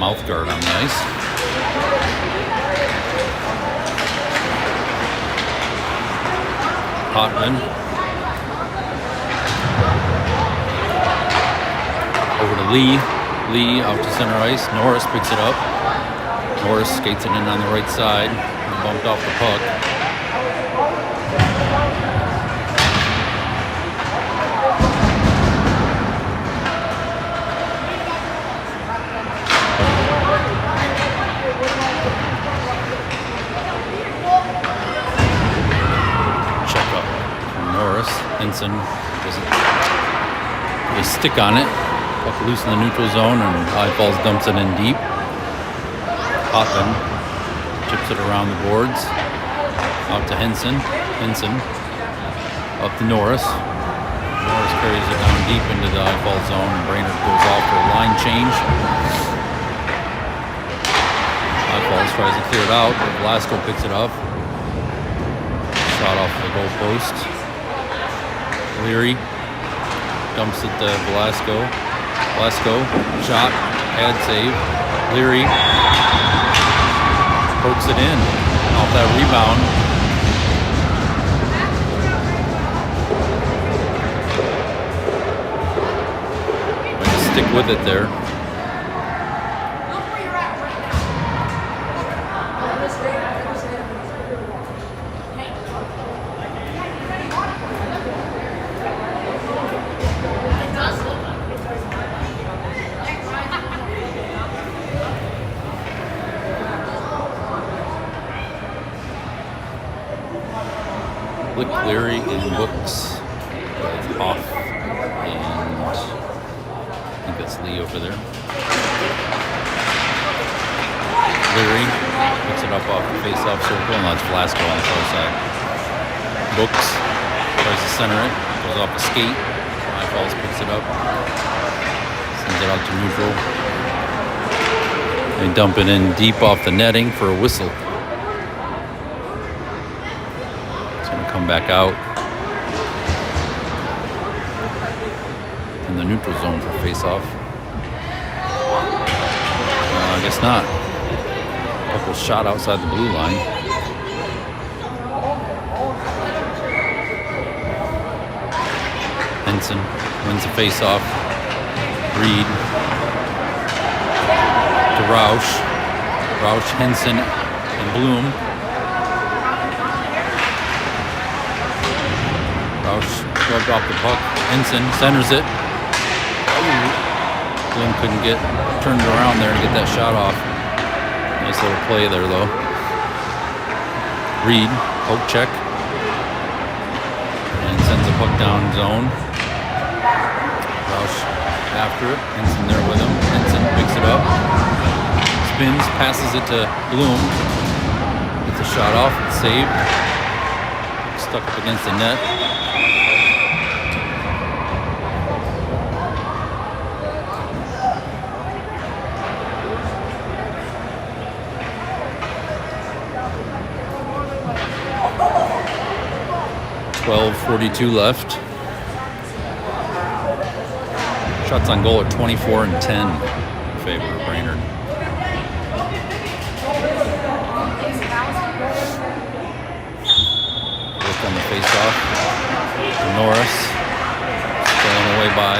Mouth guard on the ice. Potman. Over to Lee. Lee out to center ice. Norris picks it up. Norris skates it in on the right side. Bumped off the puck. Check up from Norris. Henson doesn't put a stick on it. Puck loose in the neutral zone, and High Falls dumps it in deep. Potman chips it around the boards. Out to Henson. Henson up to Norris. Norris carries it down deep into the High Falls zone, and Brainerd goes off for a line change. High Falls tries to clear it out, but Velasco picks it up. Shot off the goal post. Leary dumps it to Velasco. Velasco, shot, pad save. Leary pokes it in off that rebound. Going to stick with it there. Leary in books with Hoff and I think that's Lee over there. Leary picks it up off the face-off circle, and that's Velasco on the far side. Books tries to center it, goes off the skate. High Falls picks it up, sends it out to neutral. They dump it in deep off the netting for a whistle. Come back out in the neutral zone for face-off. I guess not. Puck was shot outside the blue line. Henson wins the face-off. Reed to Roush. Roush, Henson, and Bloom. Roush rubbed off the puck. Henson centers it. Bloom couldn't get turned around there to get that shot off. Nice little play there, though. Reed, poke check. And sends it puck down zone. Roush after it. Henson there with him. Henson picks it up. Spins, passes it to Bloom. Gets a shot off. It's saved. Stuck up against the net. .42 left. Shots on goal at 24 and 10 in favor of Brainerd. Look on the face-off. Norris. Stolen away by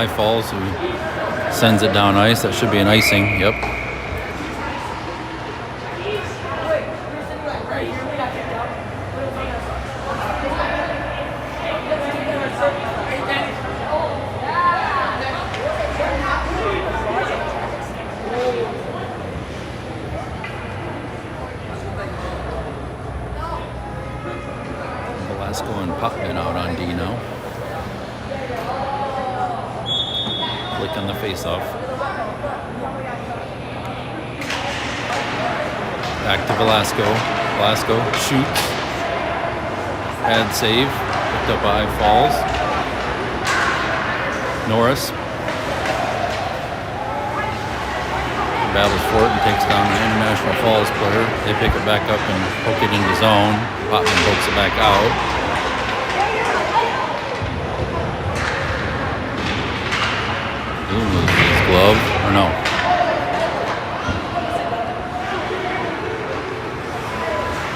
Ifalls, who sends it down ice. That should be an icing. Yep. Velasco and Putman out on D now. Flick on the face-off. Back to Velasco. Velasco shoots. Bad save. Picked up by Falls. Norris battles for it and takes down the International Falls player. They pick it back up and poke it into zone. Potman pokes it back out. Bloom loses his glove, or no?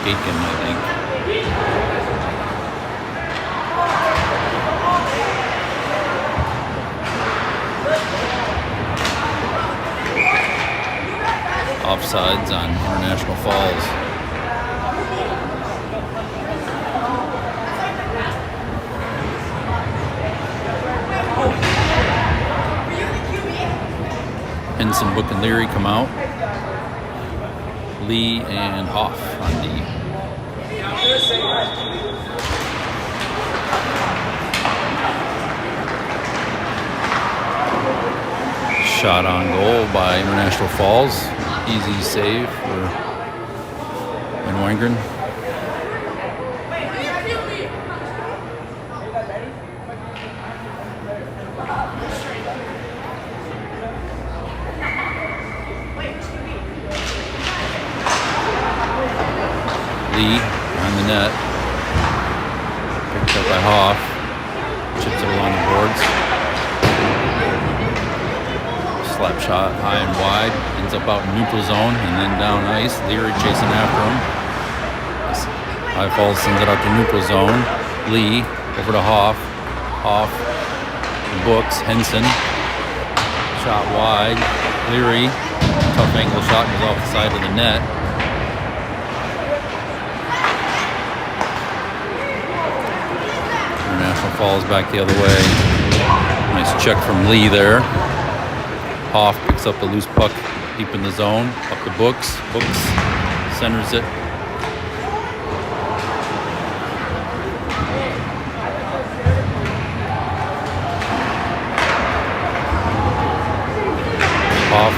Gaitkin, I think. Offsides on International Falls. Henson, Book, and Leary come out. Lee and Hoff on D. Shot on goal by International Falls. Easy save for Van Wangren. Lee behind the net. Picked up by Hoff. Chips it along the boards. Slap shot high and wide. Ends up out in neutral zone and then down ice. Leary chasing after him. High Falls sends it out to neutral zone. Lee over to Hoff. Hoff. Books. Henson. Shot wide. Leary. Tough angle shot goes off the side of the net. International Falls back the other way. Nice check from Lee there. Hoff picks up the loose puck deep in the zone. Up to Books. Books centers it. Hoff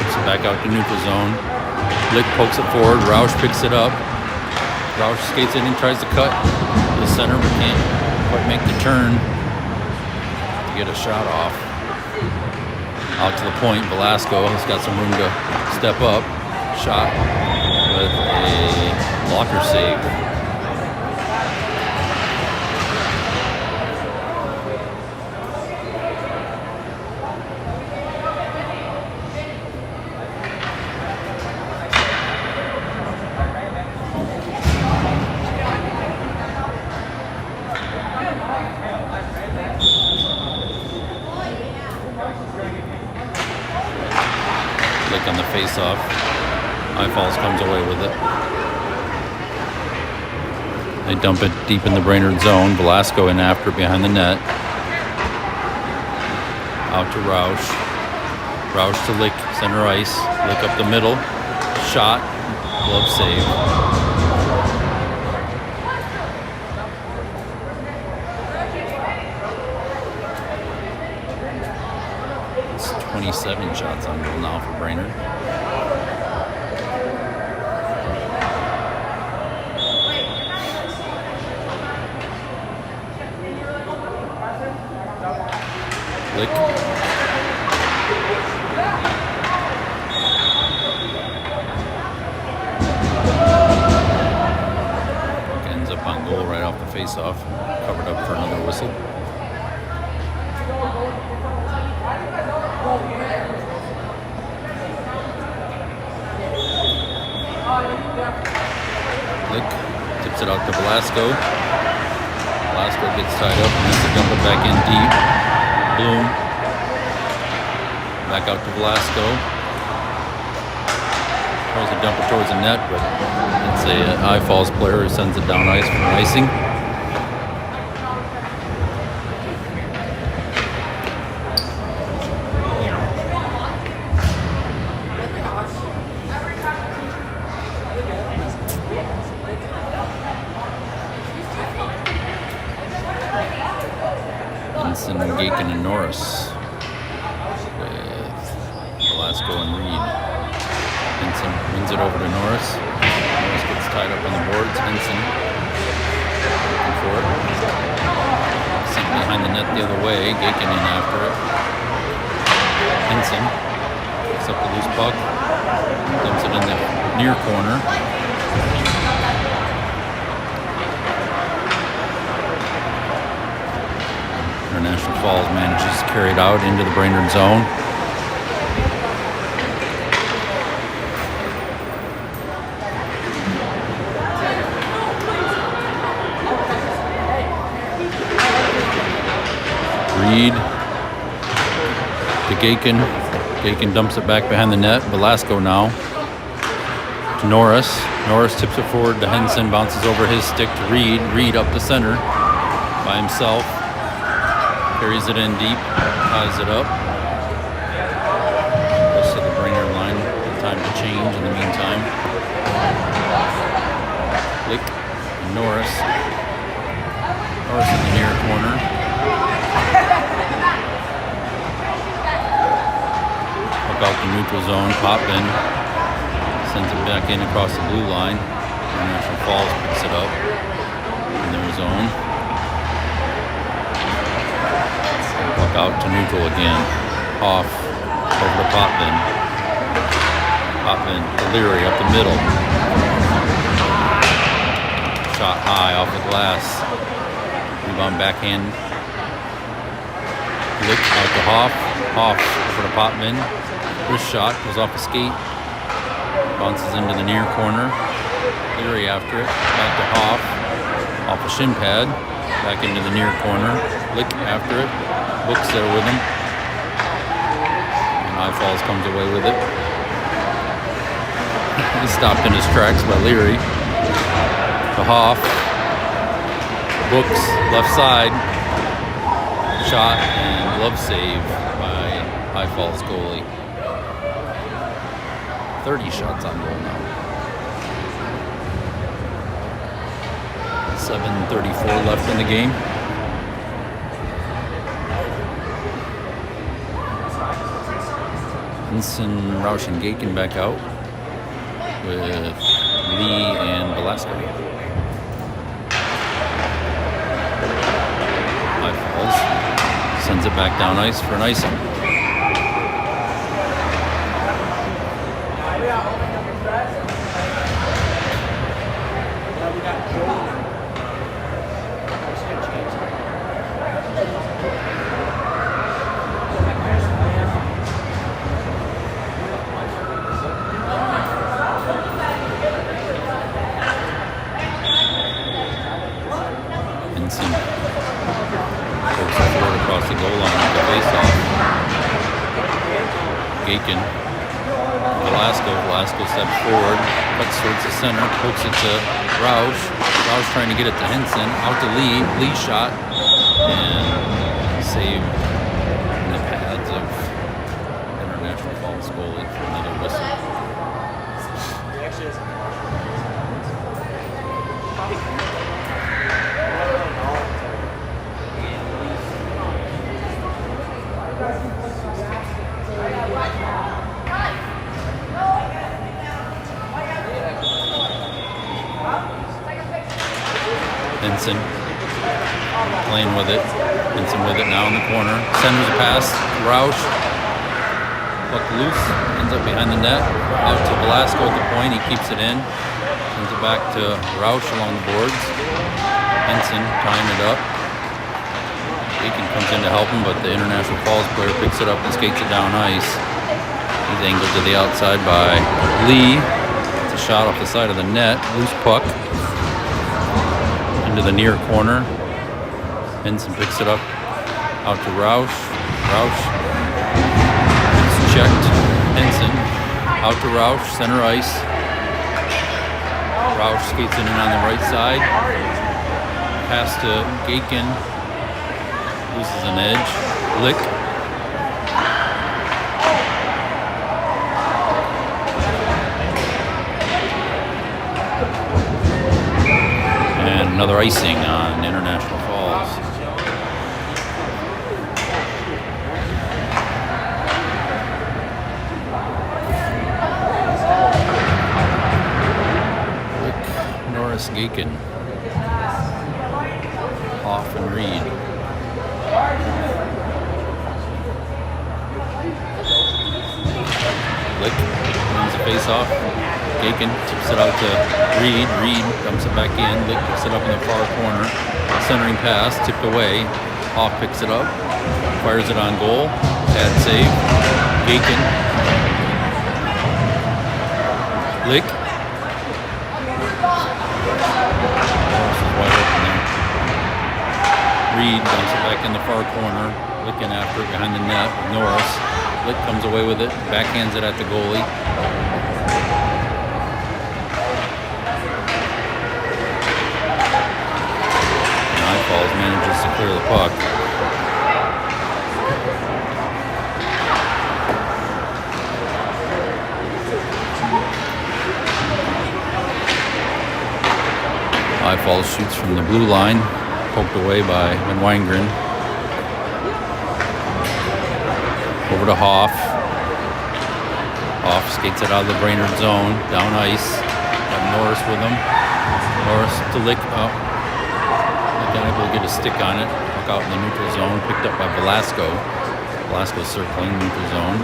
kicks it back out to neutral zone. Lick pokes it forward. Roush picks it up. Roush skates in and tries to cut to the center, but can't quite make the turn to get a shot off. Out to the point, Velasco has got some room to step up. Shot with a blocker save. On the face-off. Ifalls comes away with it. They dump it deep in the Brainerd zone. Velasco in after behind the net. Out to Roush. Roush to Lick, center ice. Lick up the middle. Shot. Glove save. Lick. Ends up on goal right off the face-off. Covered up for another whistle. Lick tips it out to Velasco. Velasco gets tied up and has to dump it back in deep. Bloom. Back out to Velasco. Tries to dump it towards the net, but it's a high falls player who sends it down ice for icing. Gaken and Norris with Velasco and Reed. Henson wins it over to Norris. Norris gets tied up on the boards. Henson looking for it. Sent behind the net the other way. Gaken in after it. Henson picks up the loose puck. Dumps it in the near corner. International Falls manages to carry it out into the Brainerd zone. Reed to Gaken. Gaken dumps it back behind the net. Velasco now to Norris. Norris tips it forward to Henson. Bounces over his stick to Reed. Reed up the center by himself. Carries it in deep, ties it up. Rest of the Brainerd line, time to change in the meantime. Lick and Norris. Norris in the near corner. Puck out the neutral zone, Potvin sends it back in across the blue line. International Falls picks it up in their zone. Puck out to neutral again. Off over to Potvin. Potvin to Leary up the middle. Shot high off the glass. Rebound backhand. Lick out to Hoff. Hoff over to Potvin. Wrist shot goes off a skate. Bounces into the near corner. Leary after it. Back to Hoff. Off a shin pad. Back into the near corner. Lick after it. Books there with him. And High Falls comes away with it. He's stopped in his tracks by Leary. To Hoff. Books, left side. Shot and glove save by High Falls goalie. 30 shots on goal now. 7:34 left in the game. Henson, Roush, and Gaken back out with Lee and Velasco. High Falls sends it back down ice for an icing. Henson pokes it forward across the goal line with the face-off. Gaken, Velasco steps forward, cuts towards the center, pokes it to Roush. Roush trying to get it to Henson, out to Lee. Lee shot and saved in the pads of International Falls goalie for another whistle. Henson Playing with it. Benson with it now in the corner. Centers a pass. Roush. Puck loose. Ends up behind the net. Out to Velasco at the point. He keeps it in. Sends it back to Roush along the boards. Benson tying it up. Aiken comes in to help him, but the International Falls player picks it up and skates it down ice. He's angled to the outside by Lee. It's a shot off the side of the net. Loose puck. Into the near corner. Benson picks it up out to Roush. Roush. It's checked. Benson out to Roush. Center ice. Roush skates in and on the right side. Pass to Gakin. Loses an edge. Lick. And another icing on International Falls. Lick, Norris, Gakin. Off and Reed. Lick wins the face-off. Gakin tips it out to Reed. Reed dumps it back in. Lick picks it up in the far corner. Centering pass, tipped away. Hoff picks it up. Fires it on goal. Bad save. Gakin. Lick. Norris is wide open there. Reed dumps it back in the far corner. Licking after it behind the net. Norris. Lick comes away with it. Backhands it at the goalie. Falls manages to clear the puck. High Falls shoots from the blue line, poked away by Van Weingren. Over to Hoff. Hoff skates it out of the Brainerd zone, down ice. Got Norris with him. Norris to Lick up. Unable to get a stick on it. Puck out in the neutral zone, picked up by Velasco. Velasco circling neutral zone.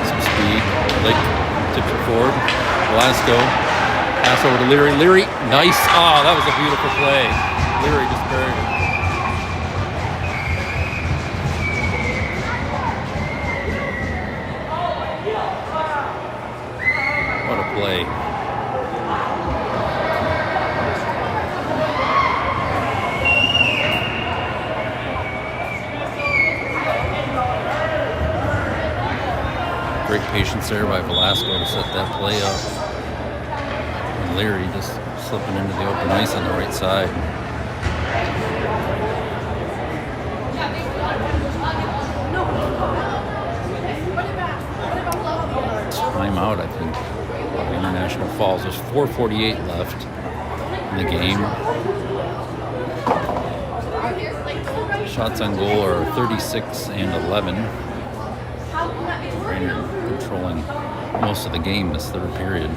Some speed. Lick tips it forward. Velasco. Pass over to Leary. Leary, nice. Oh, that was a beautiful play. Leary just buried it. What a play. Great patience there by Velasco to set that play up. And Leary just slipping into the open ice on the right side. Timeout, I think, of International Falls. There's 4:48 left in the game. Shots on goal are 36 and 11. Brainerd controlling most of the game this third period.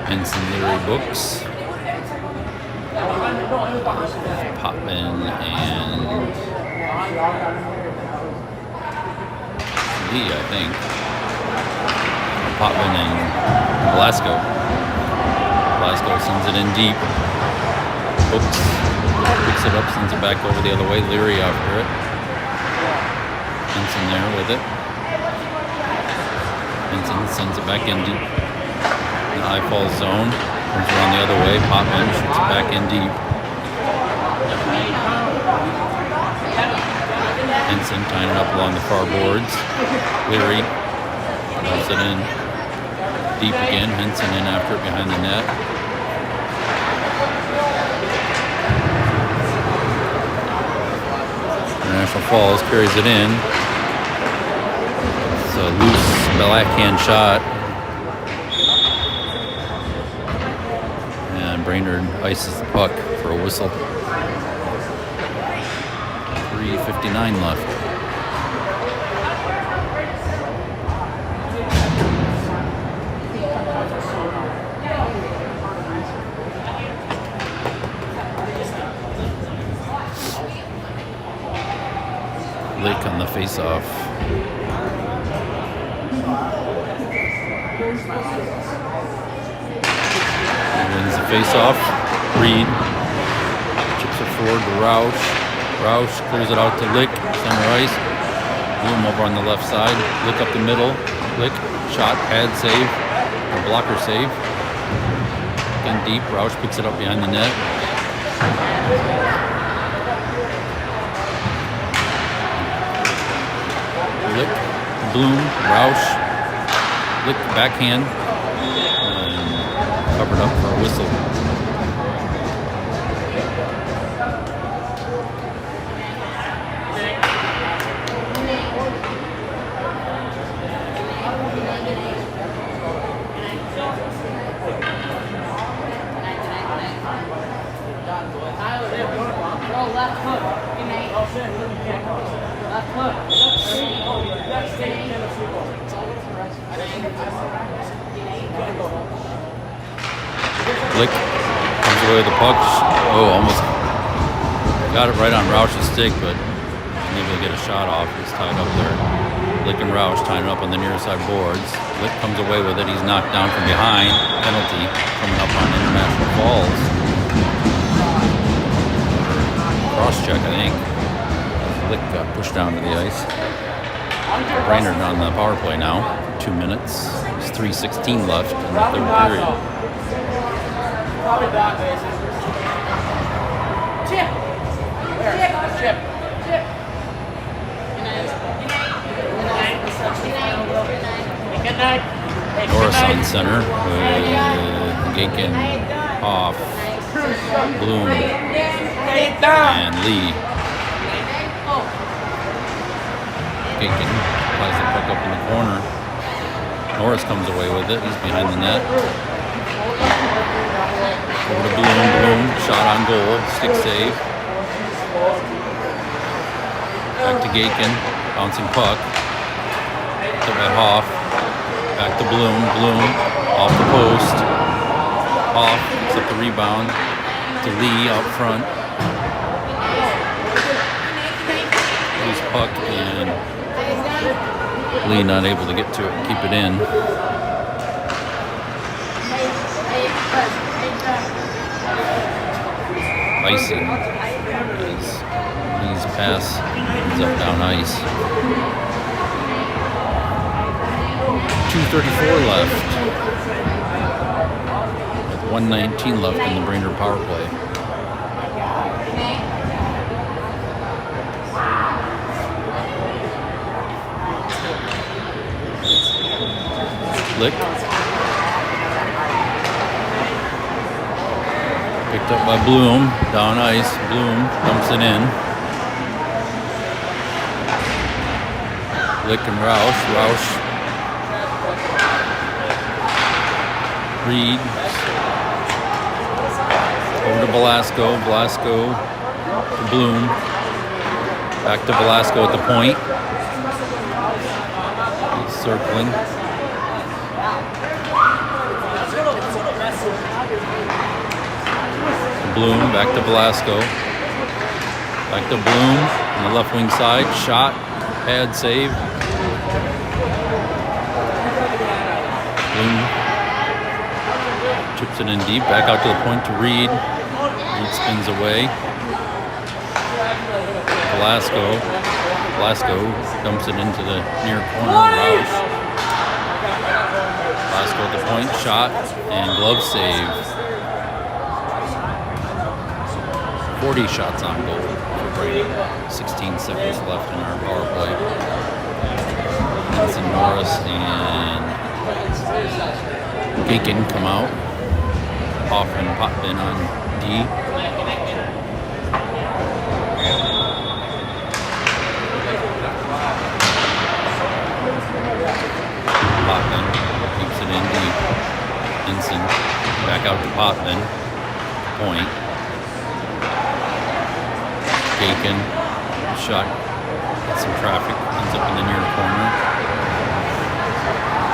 Benson Leary books. Popman and Lee, I think. Popman and Velasco. Blasco sends it in deep. Oops. Picks it up, sends it back over the other way. Leary after it. Henson there with it. Henson sends it back in deep. In the I-fall zone. Comes around the other way. Popman shoots it back in deep. Henson tying it up along the far boards. Leary throws it in deep again. Henson in after it behind the net. International Falls carries it in. It's a loose backhand shot. And Brainerd ices the puck for a whistle. 3:59 left. Lake on the face-off. He wins the face-off. Reed chips it forward to Roush. Roush clears it out to Lick, center ice. Bloom over on the left side. Lick up the middle. Lick, shot, pad save, or blocker save. Again deep. Roush picks it up behind the net. Lick, Bloom, Roush, Lick backhand, and covered up for a whistle. Left hook. Left hook. Lick comes away with the puck. Oh, almost got it right on Roush's stick, but unable to get a shot off. He's tied up there. Lick and Roush tying it up on the near side boards. Lick comes away with it. He's knocked down from behind. Penalty coming up on International Falls. Cross check, I think. Lick got pushed down to the ice. Brainerd on the power play now. 2 minutes. There's 3:16 left in the third period. Norris on center with Gakin, Hoff, Bloom, and Lee. Gakin ties the puck up in the corner. Norris comes away with it. He's behind the net. Over to Bloom. Bloom, shot on goal. Stick save. Back to Gakin. Bouncing puck. To by Hoff. Back to Bloom. Bloom off the post. Hoff picks up the rebound to Lee out front. Loose puck and Lee not able to get to it and keep it in. Icing as Lee's pass ends up down ice. 2:34 left. With 1:19 left in the Brainerd power play. Lick. Picked up by Bloom. Down ice. Bloom dumps it in. Lick and Roush. Roush. Reed. Over to Velasco. Velasco to Bloom. Back to Velasco at the point. He's circling. Bloom, back to Velasco. Back to Bloom on the left wing side. Shot, pad save. Bloom Chips it in deep, back out to the point to Reed. Reed spins away. Blasco dumps it into the near corner. Roush. Blasco at the point, shot, and glove save. 40 shots on goal for Brainerd. 16 seconds left in our power play. Benson Norris and Gakin come out. Hoffman popped in on D. Potvin keeps it in deep. Benson back out to Potvin. Point. Gakin shot. Gets some traffic. Ends up in the near corner.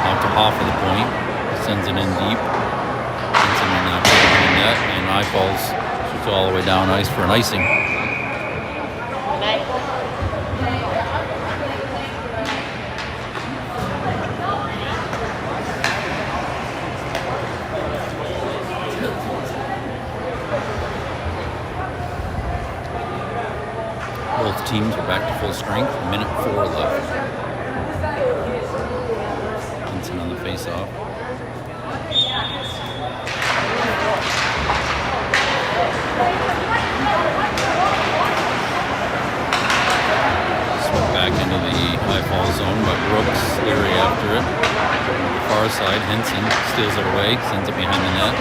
Out to Hoff of the point. Sends it in deep. Benson in that in the net. And Eyeballs shoots all the way down ice for an icing. Both teams are back to full strength. Minute 4 left. Benson on the face-off. Swept back into the high fall zone by Brooks. Leary after it. Far side, Henson steals it away, sends it behind the net.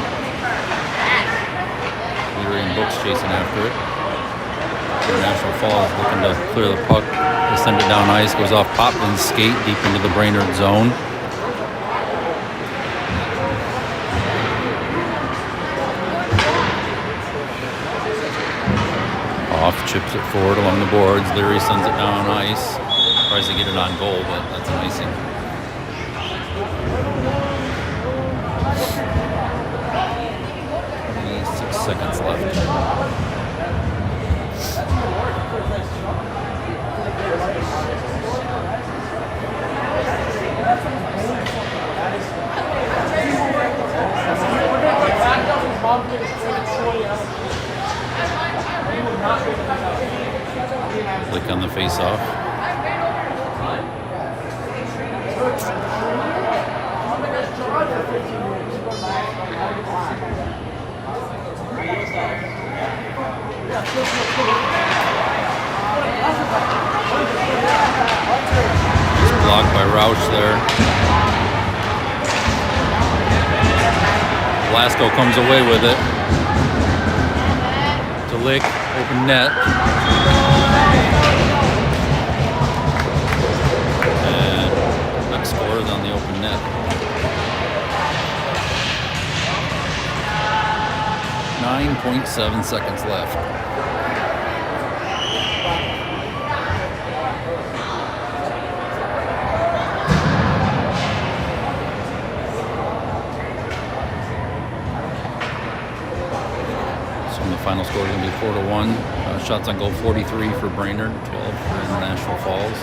Leary and Brooks chasing after it. International Falls looking to clear the puck. They send it down ice, goes off Poplin's skate deep into the Brainerd zone. Off, chips it forward along the boards. Leary sends it down ice. Tries to get it on goal, but that's an icing. Only 6 seconds left. Click on the face-off. Just blocked by Roush there. Blasco comes away with it. To Lick, open net. And that scores on the open net. 9.7 seconds left. Final score is going to be 4-1. Shots on goal 43 for Brainerd, 12 for International Falls.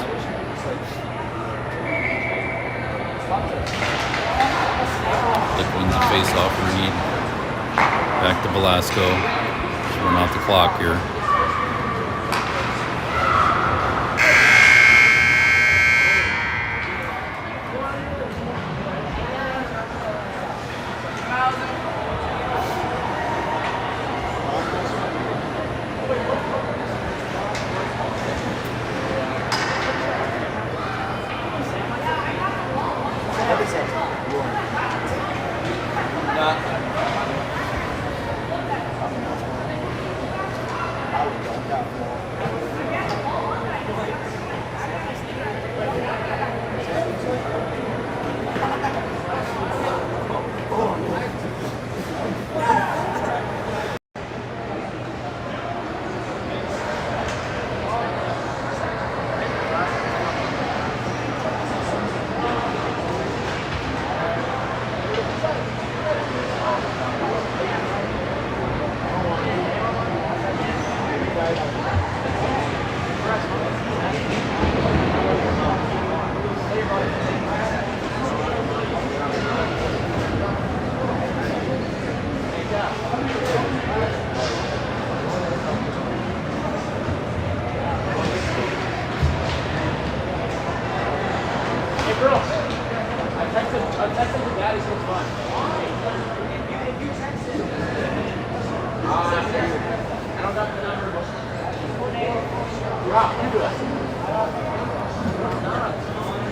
Dick wins the face-off. Reed back to Velasco. Just run out the clock here. I think the daddy's good fun.